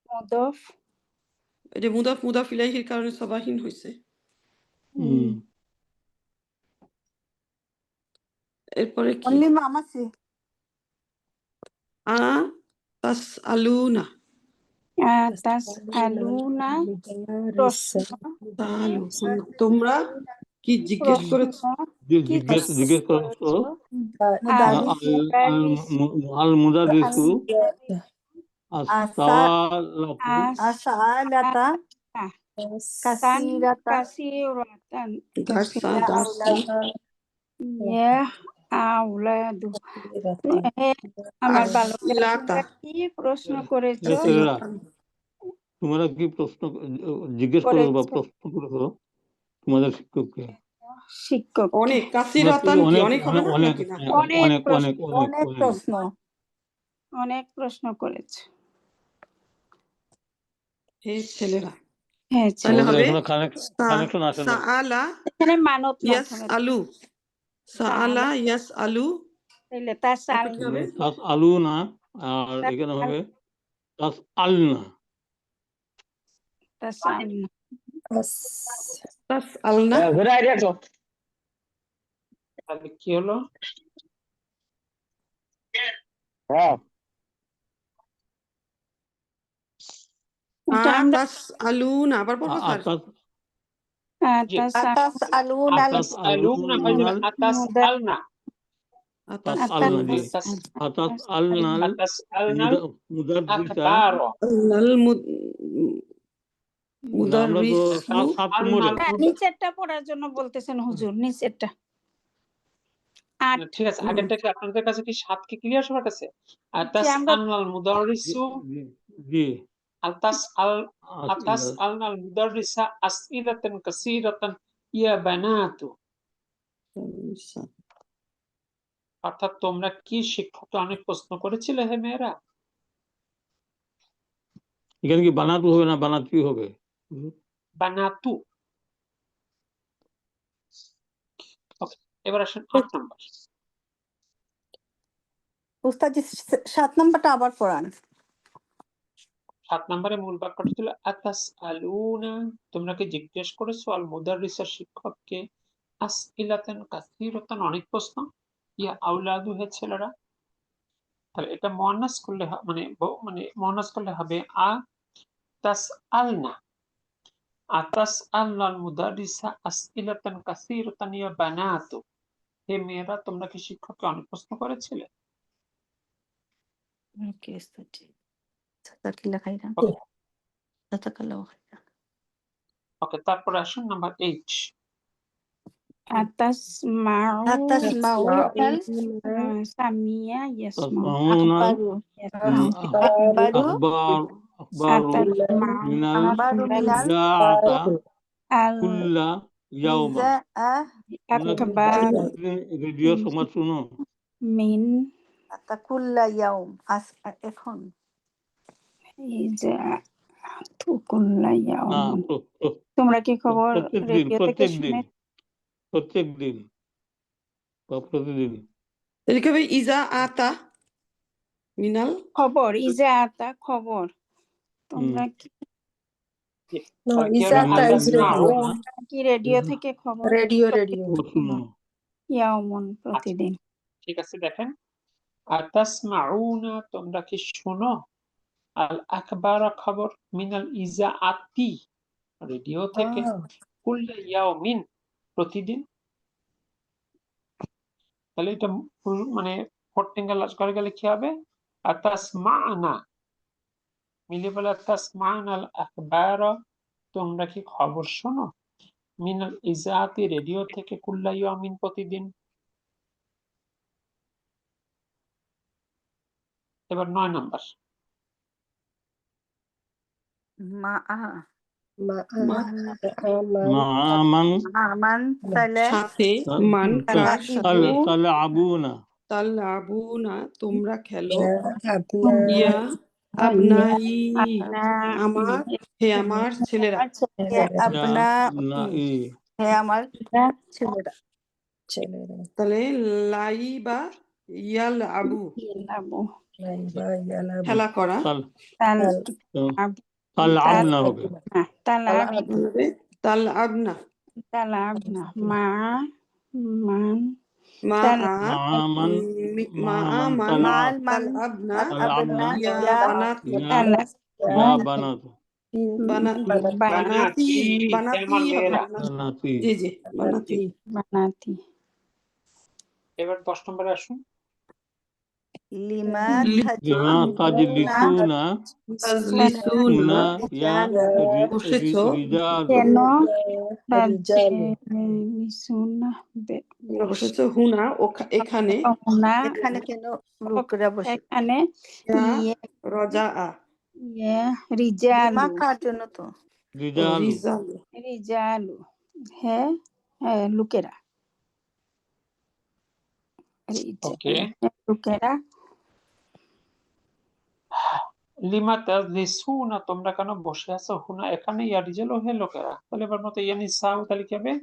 মুদফ এটা মুদাফ ইলাইহির কারণে সাবাহিন হইছে এরপরে কি অনলি মামাসি তাসআলুনা তাসআলুনা প্রশ্ন তোমরা কি জিজ্ঞেস করেছো জিজ্ঞেস করছো আল মুদারিসু আসালাতা কাসিরাতান ইয়া আওলাদু আমার বালকেরা কি প্রশ্ন করেছো তোমরা কি প্রশ্ন জিজ্ঞেস করেছো বা প্রশ্ন করেছো তোমাদের শিক্ষককে শিক্ষক অনেক কাসিরাতান কি অনেক হবে না নাকি না অনেক প্রশ্ন করেছে হে ছেলেরা হ্যাঁ তাহলে হবে কানেকশন আসে না সাআলা এখানে মানত না ইয়াসআলু সাআলা ইয়াসআলু তাহলে তাসআলুনা আর এখানে হবে তাসআলনা তাসআলনা তাহলে কি হলো তাসআলুনা আবার বলবো স্যার তাসআলুনা নিচেরটা পড়ার জন্য বলতেছেন হুজুর নিচেরটা আট ঠিক আছে, আগেরটা কি আপনাদের কাছে কি 7 কি ক্লিয়ার সবার কাছে? আতাস আমরা আল মুদাররিসু জি আতাস আল আতাস আসিলা আল মুদাররিসা আসইলাতান কাসীরাতান ইয়া বানাতু, অর্থাৎ তোমরা কি শিক্ষককে অনেক প্রশ্ন করেছিলে হে মেয়েরা? এখানে কি বানাতু হবে না বানাতি হবে? বানাতু। ওকে, এবার আসেন 8 নাম্বার। উস্তাদ জি 7 নাম্বারটা আবার পড়ান। 7 নম্বরে মূল বাক্যটা ছিল আতাস আলুনা, তোমরা কি জিজ্ঞেস করেছো আল মুদাররিসা শিক্ষককে আসইলাতান কাসীরাতান অনেক প্রশ্ন, ইয়া আউলাদু হে ছেলেরা। তাহলে এটা মুয়ান্নাস করলে মানে মুয়ান্নাস করলে হবে আ তাস আলনা, আতাস আল মুদাররিসা আসইলাতান কাসীরাতান ইয়া বানাতু, হে মেয়েরা তোমরা কি শিক্ষককে অনেক প্রশ্ন করেছিলে? ওকে উস্তাদ জি। জাযাকাল্লাহ খাইরান। ওকে জাযাকাল্লাহু খাইরান। ওকে, তারপরে আসুন নাম্বার 8। আতাস মাউ আতাসমাউ আল সামিয়া ইয়াসমাউ তাসমাউনা আখবারু ইয়াসমাউ আখবারু আখবারু আতাস মাউ মিনাল আখবারু মিনাল ইজাআতা আল কুল্লা ইয়াউমা। ইজাআ তোমরা কি আকবার প্রতিদিন রেডিও সমাজ শুনো? মিন কুল্লা ইয়াউম এখন ইজা তুকুল্লা না ইয়াউমুন। তোমরা কি খবর প্রত্যেক দিন রেডিও থেকে শুনে? প্রত্যেক দিন বা প্রতিদিন। তাহলে কি হবে ইজা আতা মিনাল খবর ইজা আতা খবর। তোমরা কি No, কি হবে? Isata আতাস is radio. মাউন, কি রেডিও থেকে খবর Radio. শুনো ইয়াউমুন প্রতিদিন। ঠিক আছে, দেখেন আতাস মাউনা তোমরা কি শোনো আল আখবারা খবর মিনাল ইজাআতি রেডিও থেকে Ah, কুল্লা ইয়াউমিন প্রতিদিন। তাহলে এটা মানে ফোর্থ ফিঙ্গার লাস্ট করে গেলে কি হবে? আতাস মানা মিলে বলে আতাস মানাল আখবারা, তোমরা কি খবর শোনো মিনাল ইজাআতি রেডিও থেকে কুল্লা ইয়াউমিন প্রতিদিন। এবার 9 নাম্বার। মাআ মা'আমান আমান তালা সাথে মান তালা কার সাথে ইবু তালআবুনা তালআবুনা তোমরা খেলো Abna. ইয়া আবনাই আপনা আমার হে আমার ছেলেরা হে আবনা নাই হে আমার ছেলেরা তাহলে লাই বা ইয়াল আবু ইয়ালাবু খেলা করা তাল তালআবনা হবে। তালাবিনা হবে তাল আবনা তালাবনা মান মা তাল- আ মা'আমান মা আমান মাল তাল মান আবনা আবনা ইয়া ইয়া বানাতি তালা ইয়া বানাতু বানাতি আমার মেয়েরা। বানাতি জি জি বানাতি বানাতি। এবার 10 নম্বরে আসুন। লিমা লিমা তাজলিসুনা তাজলিসুনা ইয়া বসেছো রিজাল কেন তাজলিসুনা তোমরা বসেছো হুনা এখানে না এখানে কেন লোকেরা বসে এখানে ইয়া ইয়ে রজা আ রিজালু লিমা কার জন্য তো রিজালু রিজাল রিজালু হ্যাঁ হ্যাঁ লোকেরা ওকে, লোকেরা লিমা তাজলিসুনা তোমরা কেন বসে আছো হুনা এখানে, ইয়া রিজালু হে লোকেরা। তাহলে এবার মতো ইয়ানি সাউ তাহলে কি হবে?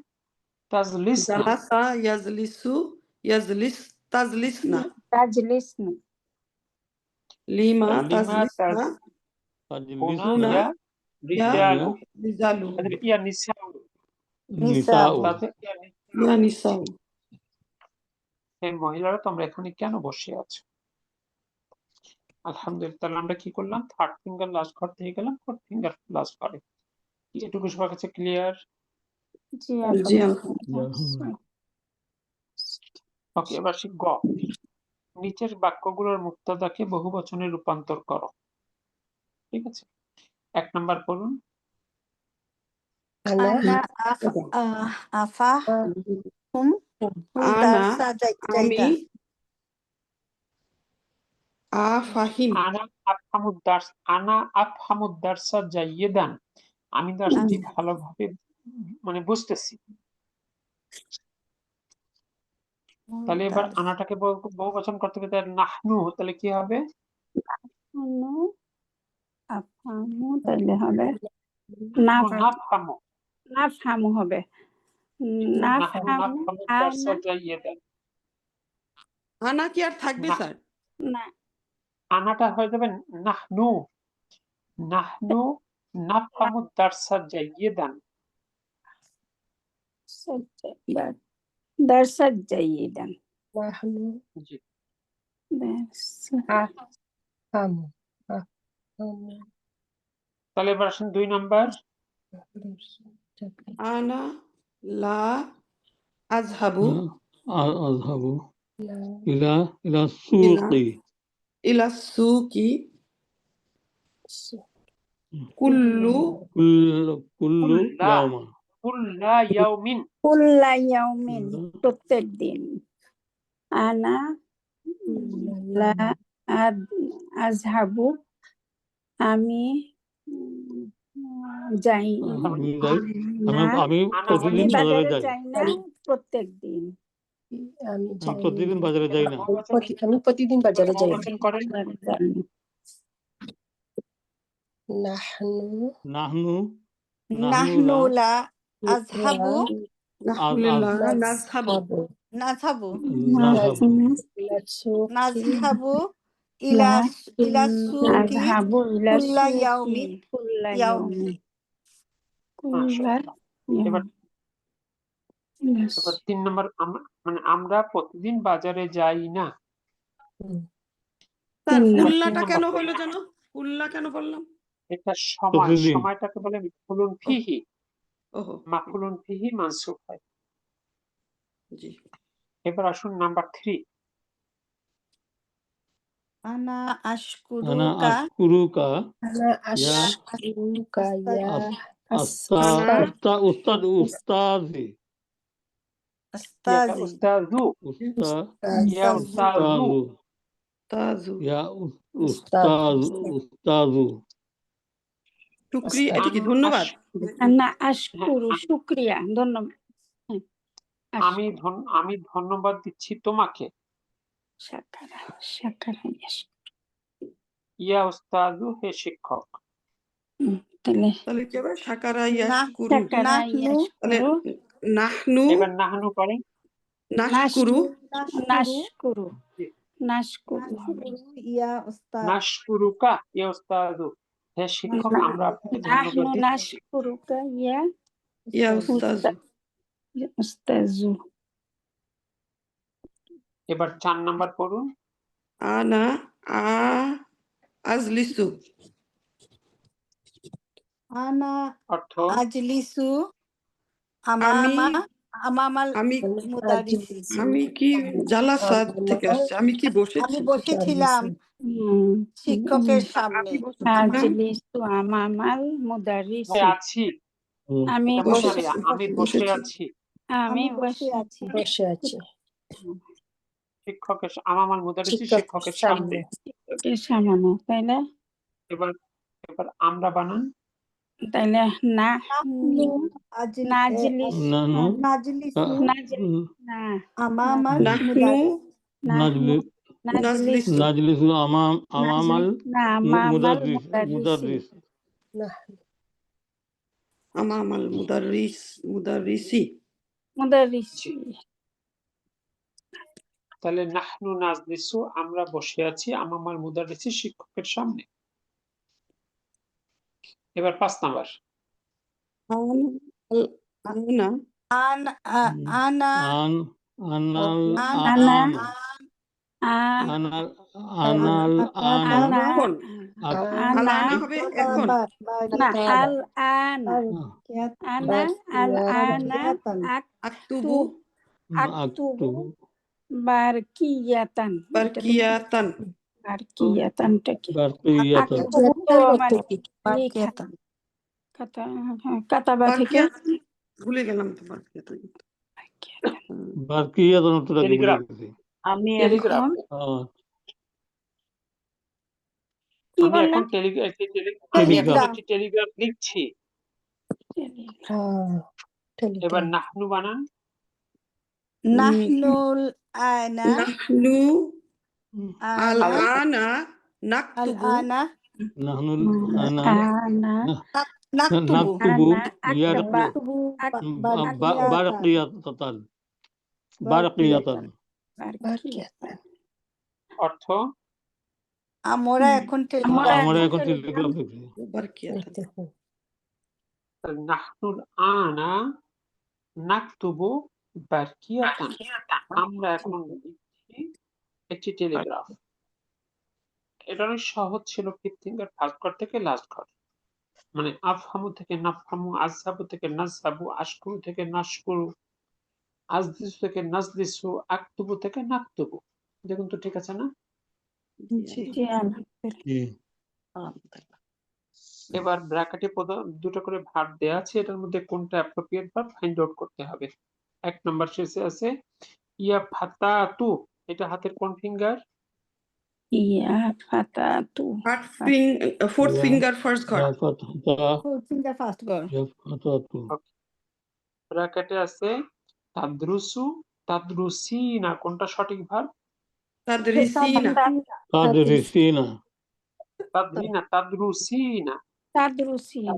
তাজলিসনা। জালাসা ইয়াজলিসু তাজলিসনা তাজলিসনা লিমা লিমা তাজলিসনা হুনা তাজলিসুনা ইয়া রিজালু, রিজালু তাহলে ইয়া নিসাউ, নিসাউ তাহলে ইয়া ইয়া নিসাউ হে মহিলারা তোমরা এখানে কেন বসে আছো? আলহামদুলিল্লাহ, তাহলে আমরা কি করলাম? থার্ড ফিঙ্গার লাস্ট ঘর থেকে গেলাম ফোর্থ ফিঙ্গার লাস্ট ঘরে। এটুকু সবার কাছে ক্লিয়ার? জি জি ওকে, এবার শিখব নিচের বাক্যগুলোর মুক্তাদাকে বহুবচনে রূপান্তর করো। ঠিক আছে, 1 নাম্বার পড়ুন। আনা আফা হুম হুম আনা দারসা আমি জাইদা ফাহিম আনা আফহামুদ্দারসা জাইয়েদান, আমি দার্সটি ভালোভাবে মানে বুঝতেছি। তাহলে এবার আনাটাকে বহুবচন করতে হবে, তাহলে নাহনু, তাহলে কি হবে? নাহনু আফহামু, তাইলে হবে নাফহামু, নাফহামু হবে। নাহনু নাফহামু নাফহামুদ্দারসা আনা, জাইয়েদান। আনা কি আর থাকবে না, স্যার? না আনাটা হয়ে যাবে নাহনু নাহনু নাফহামুদ্দারসা জাইয়েদান। দারসা জাইয়েদান। نحن জি, نفهم نفهم তাহলে এবার আসেন 2 নাম্বার। আনা লা আযহাবু আযহাবু لا ইলা ইলা সুকি ইলা সুকি কুল্লু কুল্লু কুল্লা ইয়াওমা কুল্লা ইয়াউমিন, কুল্লা ইয়াউমিন, প্রত্যেক দিন। আনা লা আযহাবু, আমি যাই আমি যাই না, আমি আনা প্রতিদিন হলো বাজারে বাজারে যাই যাই না প্রত্যেক দিন। আমি আমি প্রতিদিন বাজারে যাই এবার না বহুবচন, আমি প্রতিদিন বাজারে যাই বহুবচন করেন। নাহনু নাহনু নাহনু লা লা আযহাবু নাহনুলিল্লাহ নাযহাবু নাযহাবু নাযহাবু নাসুকি নাযহাবু ইলা ইলা সুকি আযহাবু ইলা কুল্লা সুকি ইয়াউমিন কুল্লা ইয়াউমিন ইয়াউমিন। কুল্লা এবার ইয়াউমিন। এবার 3 নাম্বার, মানে আমরা প্রতিদিন বাজারে যাই না। স্যার তিন কুল্লাটা নাম্বার কেন পড়ুন। হলো যেন? কুল্লা কেন বললাম? এটা সময়, প্রতিদিন সময়টাকে বলে মাফউলুন ফিহি, ওহো মাফউলুন ফিহি মানসুব হয়। জি। এবার আসুন নাম্বার 3। আনা আনা আশকুরুকা আশকুরুকা أنا ইয়া أشكرك يا উস্তাদি ইয়া আস্তাজি উস্তাযু, ইয়া উস্তাযু, উস্তাযু তাজু ইয়া উস্তাযু শুক্রিয়া, এটা কি ধন্যবাদ? আনা হ্যাঁ, আশকুরু, শুকরিয়া, ধন্যবাদ। হ্যাঁ, আমি ধন্যবাদ দিচ্ছি তোমাকে। শাকারা শাকারা ইয়া উস্তাযু, হে শিক্ষক। তাহলে তাহলে কি হবে? শাকারা না ইয়াশকুরু। শাকারা নাহনু তাহলে ইয়াশকুরু, নাহনু এবার নাহনু করেন। নাশকুরু নাশকুরু নাশকুরু, নাশকুরু হবে। নাশকুরু ইয়া উস্তাদ নাশকুরুকা ইয়া উস্তাযু, হে শিক্ষক আমরা আপনাকে ধন্যবাদ নাহনু দিচ্ছি। নাশকুরুকা ইয়া ইয়া উস্তাজু। উস্তাযু। এবার 4 নাম্বার পড়ুন। আনা আজলিসু আনা অর্থ আজলিসু আমি আমামাল আমি মুদারিসি আমি কি জালাসা থেকে আসছে, আমি কি আমি বসেছি? বসেছিলাম শিক্ষকের সামনে আমি বসেছিলাম আজলিসু আমামাল মুদারিসি, আছি, আমি এটা বসে বসে, আমি বসে বসেছি। আছি আমি আমি বসে বসে আছি বসে আছি শিক্ষকের, আমার মুদারিসি শিক্ষকের শিক্ষকের সামনে। সামনে শিক্ষকের সামনে, তাইলে এবার এবার আমরা বানান। তাইলে না নাহনু নাজলিস নানু নাজলিসু না আমামাল নাহনু মুদারিস নাজলি নাজলিসু নাজলিসু আমামাল না আমামাল মুদাররিস মুদারিসি, আমামাল মুদারিসি। মুদারিসি। তাহলে নাহনু নাজলিসু, আমরা বসে আছি আমামাল মুদারিসি শিক্ষকের সামনে। এবার 5 নাম্বার। আনা আন আনা আন আনাল আনা আন আ- আনাল আনাল আনা আনা এখন আনা আনা হবে এখন। না আল আনা আনা আল আনা আক্তুবু আক্তুবু বারকিয়াতান, বারকিয়াতান বারকিয়াতানটা কি? বারকিয়াতান আক্তুবু তো আমার লেখা, বারকিয়াতান কাতাবা থেকে ভুলে গেলাম তো বারকিয়াতান। বারকিয়াতান অর্থটা কি ভুলে টেলিগ্রাফ গেছি। আমি টেলিগ্রাফ এখন আহ, কি আমি বললেন? এখন টেলিগ্রাফ। একটি টেলিগ্রাফ লিখছি। এবার টেলিগ্রাম নাহনু বানান। নাহনুল আনা নাহনু আল আনা আনা আল নাকতুবু আনা নাহনুল আনা আনা নাকতুবু নাকতুবু আনা নাকতুবু বারকিয়াতান বারকিয়াতান বারকিয়াতান। অর্থ আমরা এখন টেলিগ্রাফ আমরা এখন টেলিগ্রাফ লিখছি। বারকিয়াতান। নাহনুল আনা নাকতুবু বারকিয়াতান। আমরা এখন লিখছি একটি টেলিগ্রাফ। এটা অনেক সহজ ছিল। ফিফথিঙ্গার ফার্স্ট ঘর থেকে লাস্ট ঘর, মানে আফহামু থেকে নাফহামু, আজহাবু থেকে নাজহাবু, আশকুরু থেকে নাশকুরু, আজদিসু থেকে নাজদিসু, আকতুবু থেকে নাকতুবু। দেখুন তো ঠিক আছে না? জি। জি, আলহামদুলিল্লাহ। জি। এবার ব্র্যাকেটে দুটো করে ভার্ব দেয়া আছে, এটার মধ্যে কোনটা অ্যাপ্রোপ্রিয়েট ভার্ব ফাইন্ড আউট করতে হবে। 1 নাম্বার শেষে আছে ইয়া ফাতাতু, এটা হাতের কোন ফিঙ্গার? ইয়া ফাতাতু। ফোর্থ ইয়া ফিঙ্গার ফার্স্ট ঘর। ফিঙ্গার ফার্স্ট গর ব্র্যাকেটে আছে তাদরুসু তাদরুসিনা, কোনটা সঠিক ভার্ব? তাদরিসিনা তাদরিসিনা তাদরিনা তাদরুসিনা। তাদরুসিনা।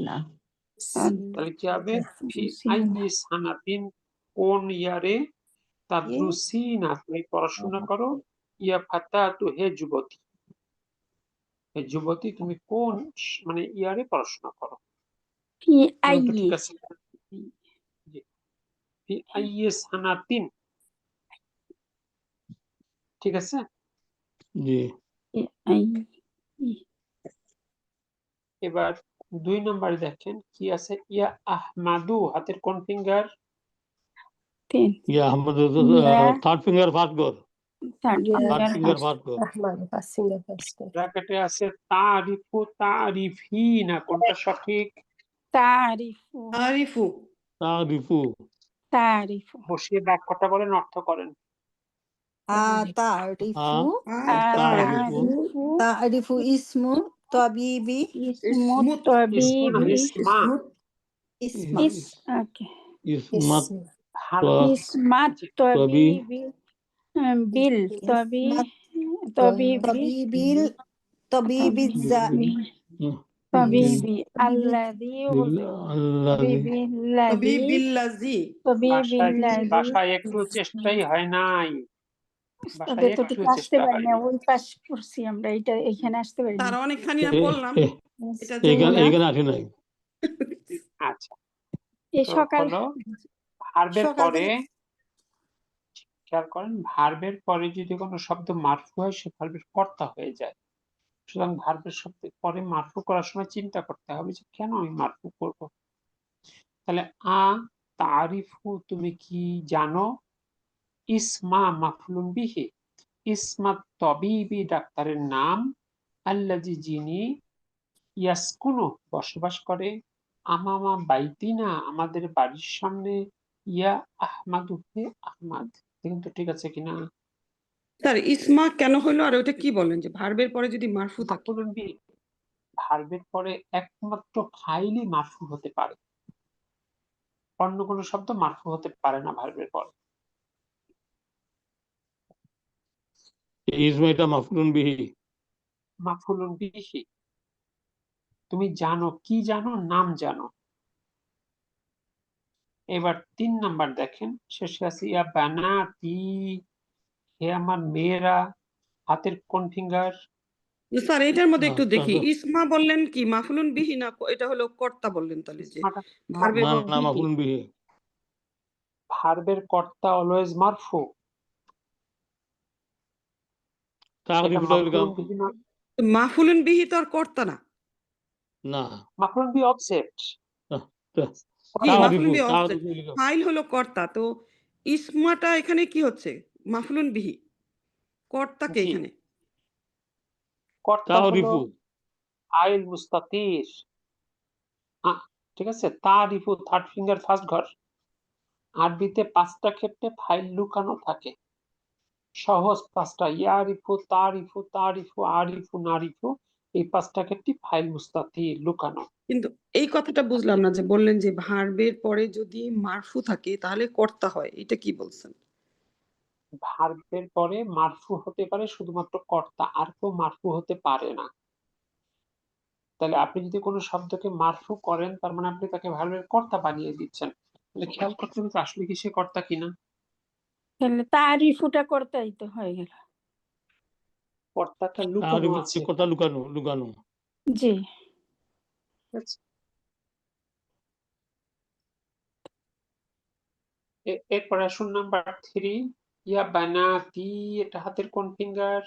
না তাহলে কি হবে? ফি আইয়ি সানাতিন, কোন ইয়ারে? তাদরুসিনা, তুমি পড়াশোনা করো। ইয়া ফাতাতু, হে যুবতী, হে যুবতী তুমি কোন মানে ইয়ারে পড়াশোনা করো। ফি দেখুন তো আইয়ি ঠিক আছে? জি। ফি আইয়ি সানাতিন, ঠিক আছে? জি। ফি আইয়ি। এবার 2 নম্বরে দেখেন কি আছে? ইয়া আহমাদু, হাতের কোন ফিঙ্গার? তিন। ইয়া আহমদ ইয়া থার্ড ফিঙ্গার ফার্স্ট ঘর third third finger finger first. First ঘর আহমাদ সিঙ্গার ফার্স্ট ব্র্যাকেটে আছে তারিফু তারিফিনা, কোনটা সঠিক? তারিফু আরিফু তারিফু তারিফু। বসিয়ে বাক্যটা বলেন, অর্থ করেন। তারিফু তারিফু তারিফু তারিফু ইসমু তাবিবি ইসমু ইসমা তাবিবি ইসমা ইসমা ওকে ইসমাত ভালো। ইসমাত তবি তাবিবি বিল তাবিবি তাবিবিল তাবিবি তাবিবি আল্লাযী আল্লাযী তাবিবিল্লাযী তাবিবিল্লাযী। বাসায় একটু চেষ্টাই হয় নাই, বাসায় একটু এতটুকু আসতে চেষ্টা পারি হয় না, নাই। ওই পাশ করছি আমরা, এটা এখানে আসতে পারি তার না। অনেকখানি পড়লাম এটা এইখানে যমুনা। এইখানে আসে নাই। আচ্ছা, এই তো সকাল হলো ভার্বের সকাল পরে, থেকে খেয়াল করেন, ভার্বের পরে যদি কোনো শব্দ মারফু হয় সে ভার্বের কর্তা হয়ে যায়। সুতরাং ভার্বের শব্দের পরে মারফু করার সময় চিন্তা করতে হবে যে কেন আমি মারফু করব। তাহলে তারিফু, তুমি কি জানো? ইসমা মাফলুন বিহি, ইসমা তবিবি, ডাক্তারের নাম, আল্লাজি, যিনি, ইয়াসকুনু, বসবাস করে, আমামা বাইতিনা, আমাদের বাড়ির সামনে, ইয়া আহমাদু, হে আহমাদ। দেখুন তো ঠিক আছে কিনা? স্যার ইসমা কেন হলো, আর ওটা কি বলেন যে ভার্বের পরে যদি মারফু থাকে? মাফুলুন বিহি, ভার্বের পরে একমাত্র ফাইলই মারফু হতে পারে, অন্য কোনো শব্দ মারফু হতে পারে না ভার্বের পরে। ইসমা এটা মাফরুন বিহি। মাফুলুন বিহি, তুমি জানো, কি জানো? নাম জানো। এবার 3 নাম্বার দেখেন, শেষে আছে ইয়া বানাতি, হে আমার মেয়েরা, হাতের কোন ফিঙ্গার? স্যার এটার মধ্যে একটু দেখি, তারপর ইসমা বললেন কি মাফুলুন বিহি না এটা হলো কর্তা বললেন, তাহলে যে ভার্বের না না মাফরুন বিহি। ভার্বের কর্তা অলওয়েজ মারফু। এটা তারিফুটা মাফুলুন বিহি না, মাফুলুন বিহি তো আর কর্তা না। না মাফুলুন বিহি অবজেক্ট। জি, মাফুলুন তারিফু বিহি অবজেক্ট, তারিফু ফাইল হলো কর্তা। তো ইসমাটা এখানে কি হচ্ছে? মাফুলুন বিহি, কর্তাকে জি, এখানে। কর্তা হলো তারিফু আইল মুস্তাতির। ঠিক আছে? তারিফু থার্ড ফিঙ্গার ফার্স্ট ঘর, আরবিতে 5টা ক্ষেত্রে ফাইল লুকানো থাকে। সহজ 5টা, ইয়ারিফু, তারিফু, তারিফু, আরিফু, নারিফু, এই 5টা ক্ষেত্রে ফাইল মুস্তাতির লুকানো। কিন্তু এই কথাটা বুঝলাম না, যে বললেন যে ভার্বের পরে যদি মারফু থাকে তাহলে কর্তা হয়, এটা কি বলছেন? ভার্বের পরে মারফু হতে পারে শুধুমাত্র কর্তা, আর কেউ মারফু হতে পারে না। তাহলে আপনি যদি কোনো শব্দকে মারফু করেন, তার মানে আপনি তাকে ভার্বের কর্তা বানিয়ে দিচ্ছেন। তাহলে খেয়াল করতে হবে আসলে কি সে কর্তা কিনা। তাহলে তারিফুটা করতেই তো হয়ে গেল। কর্তাটা লুকানো তার আছে। কথা লুকানো লুকানো। জি। ঠিক আছে? এরপরে আসুন নাম্বার 3, ইয়া বানাতি, এটা হাতের কোন ফিঙ্গার?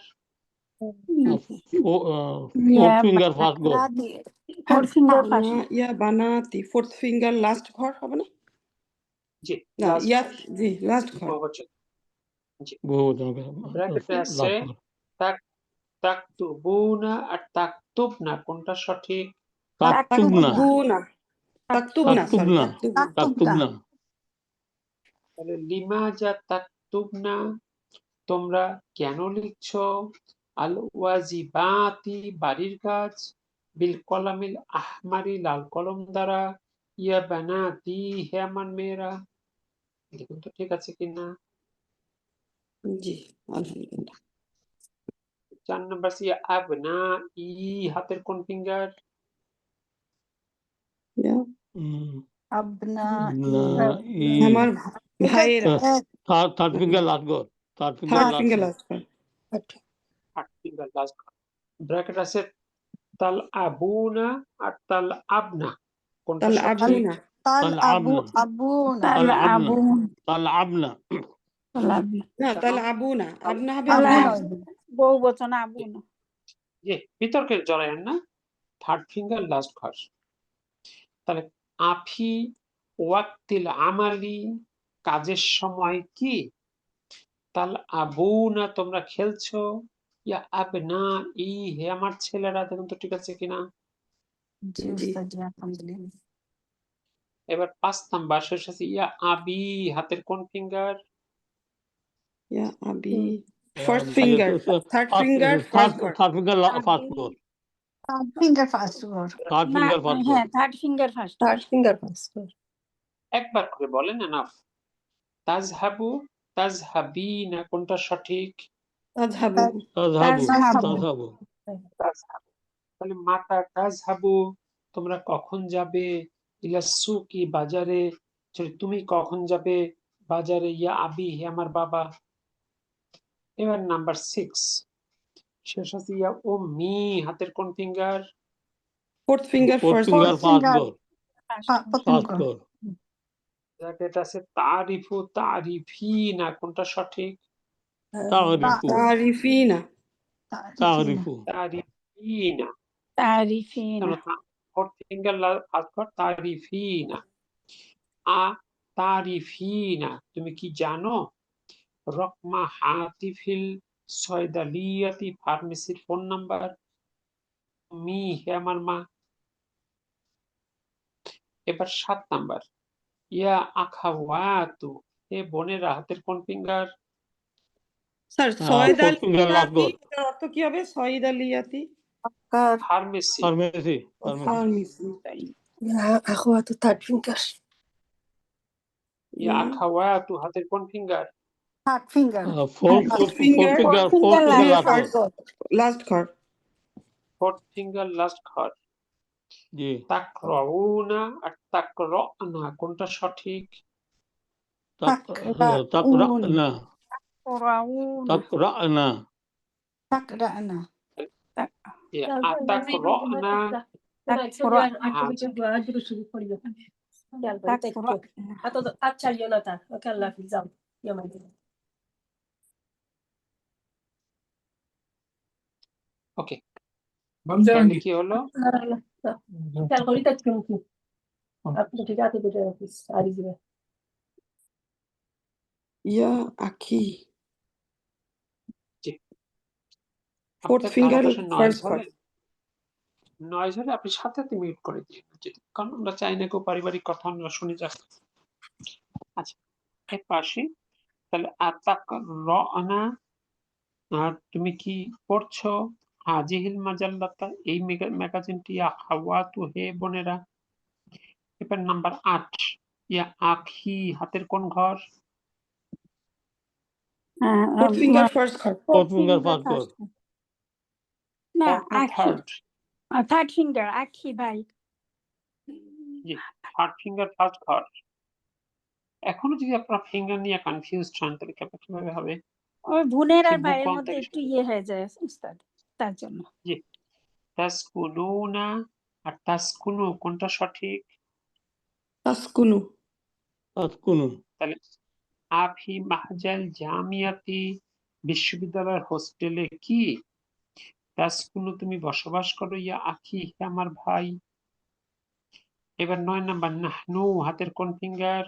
ফোর্থ ফিঙ্গার ফার্স্ট গো। ফোর ফিঙ্গার না, ফার্স্ট। ইয়া বানাতি ফোর্থ ফিঙ্গার লাস্ট ঘর হবে না? জি, না, last ইয়া, ঘর, জি লাস্ট ঘর। বহুবচন। জি, বহুবচন ব্র্যাকেটে আছে লাস্ট ঘর। তাকতুবুনা আর তাকতুবনা, কোনটা সঠিক? তাকতুবনা তাকতুবনা, তাকতুবনা, সরি, তাকতুবনা তাকতুবনা। তাকতুবনা। তাহলে লিমাজা তাকতুবনা, তোমরা কেন লিখছো? আল ওয়াজিবাতি, বাড়ির কাজ, বিল কলামিল আহমারি, লাল কলম দ্বারা, ইয়া বানাতি, হে আমার মেয়েরা। দেখুন তো ঠিক আছে কিনা। জি, আলহামদুলিল্লাহ। 4 নম্বর ইয়া আবনা ই, হাতের কোন ফিঙ্গার? ইয়া, আবনা আমার ভাইয়েরা, থার্ড ফিঙ্গার লাস্ট ঘর। Third finger third finger last last ঘর। 8 ফিঙ্গার লাস্ট। ব্র্যাকেট আছে তাল আবুনা আর তাল আবনা, কোনটা তাল সঠিক? আবুনা, তাল আবু তালআবনা। আবুনা তালআবনা তালআবনা। না তাল আবুনা, আবনা হবে আবু ভাই। নয়। বহু বচন আবু না। যে বিতর্কের জড়ায়েন না, থার্ড ফিঙ্গার লাস্ট ঘর। তাহলে আফি ওয়াক্তিল আমালি, কাজের সময় কি? তাল আবুনা, তোমরা খেলছো, ইয়া আবনা ই, হে আমার ছেলেরা। দেখুন তো ঠিক আছে কিনা। জি উস্তাদ জি, আলহামদুলিল্লাহ। এবার 5 নাম্বার শেষ আছে ইয়া আবি, হাতের কোন ফিঙ্গার? ইয়া আবি, first finger, third finger first ঘর। থার্ড ফিঙ্গার ফার্স্ট ঘর। থার্ড ফিঙ্গার ফার্স্ট ঘর। থার্ড না, ফিঙ্গার ফার্স্ট ঘর। হ্যাঁ third finger first. Third finger first. একবার করে বলেন এনাফ। তাজহাবু, তাজহাবিনা, কোনটা সঠিক? তাযহাবু, তাযহাবু তাযহাবু। তাযহাবু। তাজহাবু। তাহলে মাতা তাজহাবু, তোমরা কখন যাবে? ইলা সুকি, বাজারে। তুমি কখন যাবে বাজারে? ইয়া আবি, হে আমার বাবা। এবার নাম্বার 6 শেষ আছে ইয়া উম্মি, হাতের কোন finger? Fourth finger fourth first finger ঘর। ফার্স্ট ঘর। প্রথম ফার্স্ট ঘর। ঘর। ব্র্যাকেট আছে তারিফু, তারিফিনা, কোনটা সঠিক? তারিফু তারিফিনা, তারিফু। তারিফিনা। তারিফিনা। ফোর্থ ফিঙ্গার ফার্স্ট ঘর, তারিফিনা। আ তারিফিনা, তুমি কি জানো? রকমা হাতিফিল সয়দালিয়াতি, ফার্মেসির ফোন নাম্বার। মি, হে আমার মা। এবার 7 নাম্বার ইয়া আখাওয়াতু, হে বোনেরা, হাতের কোন ফিঙ্গার? স্যার সয়দ ফোর্থ ফিঙ্গার লাস্ট আলিয়াতি, ঘর। এটার অর্থ কি হবে? সয়দ আলিয়াতি, ফার্মেসি। Pharmacy pharmacy. আখওয়াতু থার্ড ফিঙ্গার। ইয়া আখাওয়াতু, হাতের কোন finger? Third finger. Fourth finger finger last ঘর। লাস্ট ঘর। ফোর্থ ফিঙ্গার লাস্ট ঘর। জি। তাকরাউনা আর তাকরানা, কোনটা সঠিক? তাকরানা কোরাউনা। তাকরানা। তাকরানা। আতাকরানা, ওকে। তাহলে কি হলো? ইয়া আখি, জি। ফোর্থ আপনার ফিঙ্গার কারো পাশে নয়েজ ফার্স্ট ঘর। হলে, নয়েজ হলে আপনি সাথে সাথে মিউট করে দিন, কারণ আমরা চাই না কেউ পারিবারিক কথা আমরা শুনে যাক। আচ্ছা, এর পাশে, তাহলে আতাক রনা, তুমি কি পড়ছো? হাজিহিল মাজাল্লাতা, এই ম্যাগাজিনটি, ইয়া খাওয়াতু, হে বোনেরা। এবার নাম্বার 8, ইয়া আখি, হাতের কোন ঘর? ফোর্থ ফিঙ্গার ফার্স্ট ঘর। ফোর্থ ফিঙ্গার ফার্স্ট ঘর। না Fourth না আখি, থার্ড? থার্ড ফিঙ্গার আখি ভাই। জি, থার্ড ফিঙ্গার ফার্স্ট ঘর। এখনো যদি আপনার ফিঙ্গার নিয়ে কনফিউজড হন, তাহলে কিভাবে হবে? ওই বোনের আর সে ভাইয়ের বুক মধ্যে থেকে একটু ইয়ে হয়ে যায় উস্তাদ, তার জন্য। জি, তাসকুনুনা আর তাসকুনু কোনটা সঠিক? তাসকুনু। তাসকুনু। তাহলে আফি মাহজাল জামিয়াতি, বিশ্ববিদ্যালয়ের হোস্টেলে কি? তাসকুনু, তুমি বসবাস করো, ইয়া আখি, হে আমার ভাই। এবার 9 নাম্বার, নাহনু, হাতের কোন ফিঙ্গার?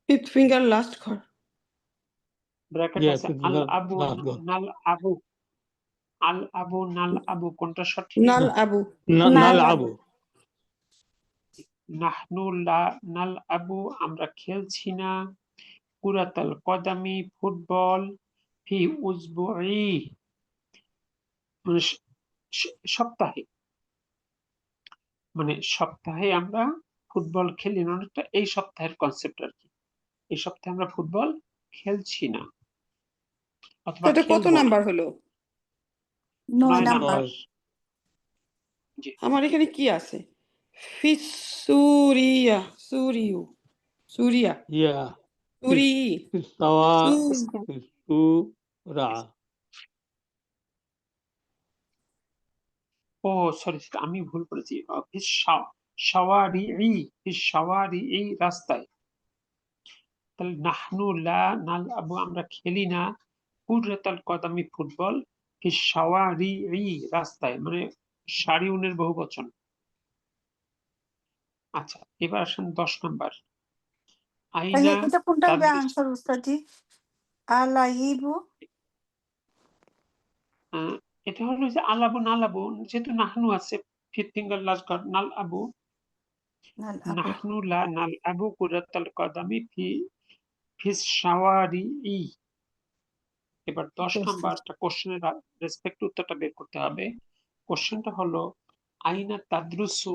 ফিফথ ফিঙ্গার লাস্ট ঘর। ব্র্যাকেট ইয়া, আছে, ফিফথ আল ফিঙ্গার আবু লাস্ট ঘর। নাল আবু, আল আবু নাল আবু কোনটা সঠিক? নাল আবু। নাল আবু। নাহনু নাল আবু, আমরা খেলছি না। কুরাতাল কদামি, ফুটবল। ফি উসবুই, মানে সপ্তাহে, মানে সপ্তাহে আমরা ফুটবল খেলি না, অনেকটা এই সপ্তাহের কনসেপ্ট আর কি। এই সপ্তাহে আমরা ফুটবল খেলছি না, অথবা এটা কত খেলবো না। নাম্বার হলো? 9 9 নাম্বার। নাম্বার। জি, আমার এখানে কি আছে? ফিসুরিয়া, সুরিউ, সুরিয়া, ইয়া, সুরি, ফিসাওয়া, সু- ফিসুরা। ও সরি, আমি ভুল করেছি। সাওয়ারি, রাস্তায়। তাহলে নাহনু লা নাল আবু, আমরা খেলি না। কুরাতাল কদামি, ফুটবল। ফি সাওয়ারি, রাস্তায়, মানে সারিউনের বহু বচন। আচ্ছা, এবার আসেন 10 নাম্বার, তাহলে আইনা এটা কোনটা হবে তাদরিস। আনসার উস্তাদজি? আলাইবু। এটা হলো যে আলাবু নালাবু, যেহেতু নাহনু আছে, ফিফথ ফিঙ্গার লাস্ট ঘর, নাল আবু। নাল আবু। নাহনু লা নাল আবু কুরাতাল কদামি ফিস শাওয়ারি। এবার 10 Okay, নাম্বারটা কোশ্চেনের রেসপেক্ট উত্তরটা বের করতে হবে। কোশ্চেনটা হলো, আইনা তাদরুসু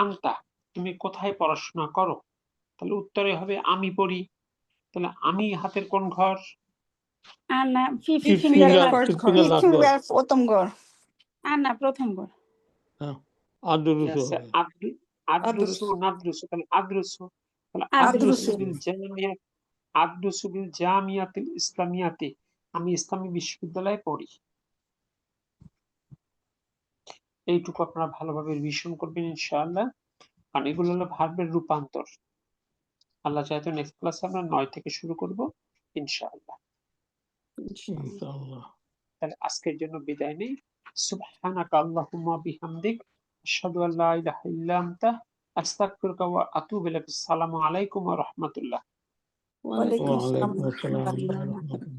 আনতা, তুমি কোথায় পড়াশোনা করো? তাহলে উত্তরে হবে আমি পড়ি। তাহলে আমি হাতের কোন ঘর? আনা fifth fifth finger finger, first fifth ঘর। ফিঙ্গার লাস্ট ঘর। প্রথম ঘর। আনা প্রথম ঘর। আদরুসু আছে হবে। আদরুসু নাদরুসু, তাহলে আদরুসু। তাহলে আদরুসু। আদরুসু বিল জামিয়াতিল ইসলামিয়াতি, আমি ইসলামী বিশ্ববিদ্যালয়ে পড়ি। এইটুকু আপনারা ভালোভাবে রিভিশন করবেন ইনশাআল্লাহ, কারণ এগুলো হলো ভার্বের রূপান্তর। আল্লাহ চাইতো নেক্সট ক্লাসে আমরা 9 থেকে শুরু করব ইনশাআল্লাহ। ইনশাআল্লাহ। তাহলে আজকের জন্য বিদায় নেই। সুবহানাকা আল্লাহুম্মা বিহামদিক, আশহাদু আল্লা ইলাহা ইল্লা আনতা, আস্তাগফিরুকা ওয়া আতুবু ইলাইক। আসসালামু আলাইকুম ওয়া রাহমাতুল্লাহ। ওয়ালাইকুম আসসালাম। ওয়ালাইকুম আসসালাম ওয়া রাহমাতুল্লাহ।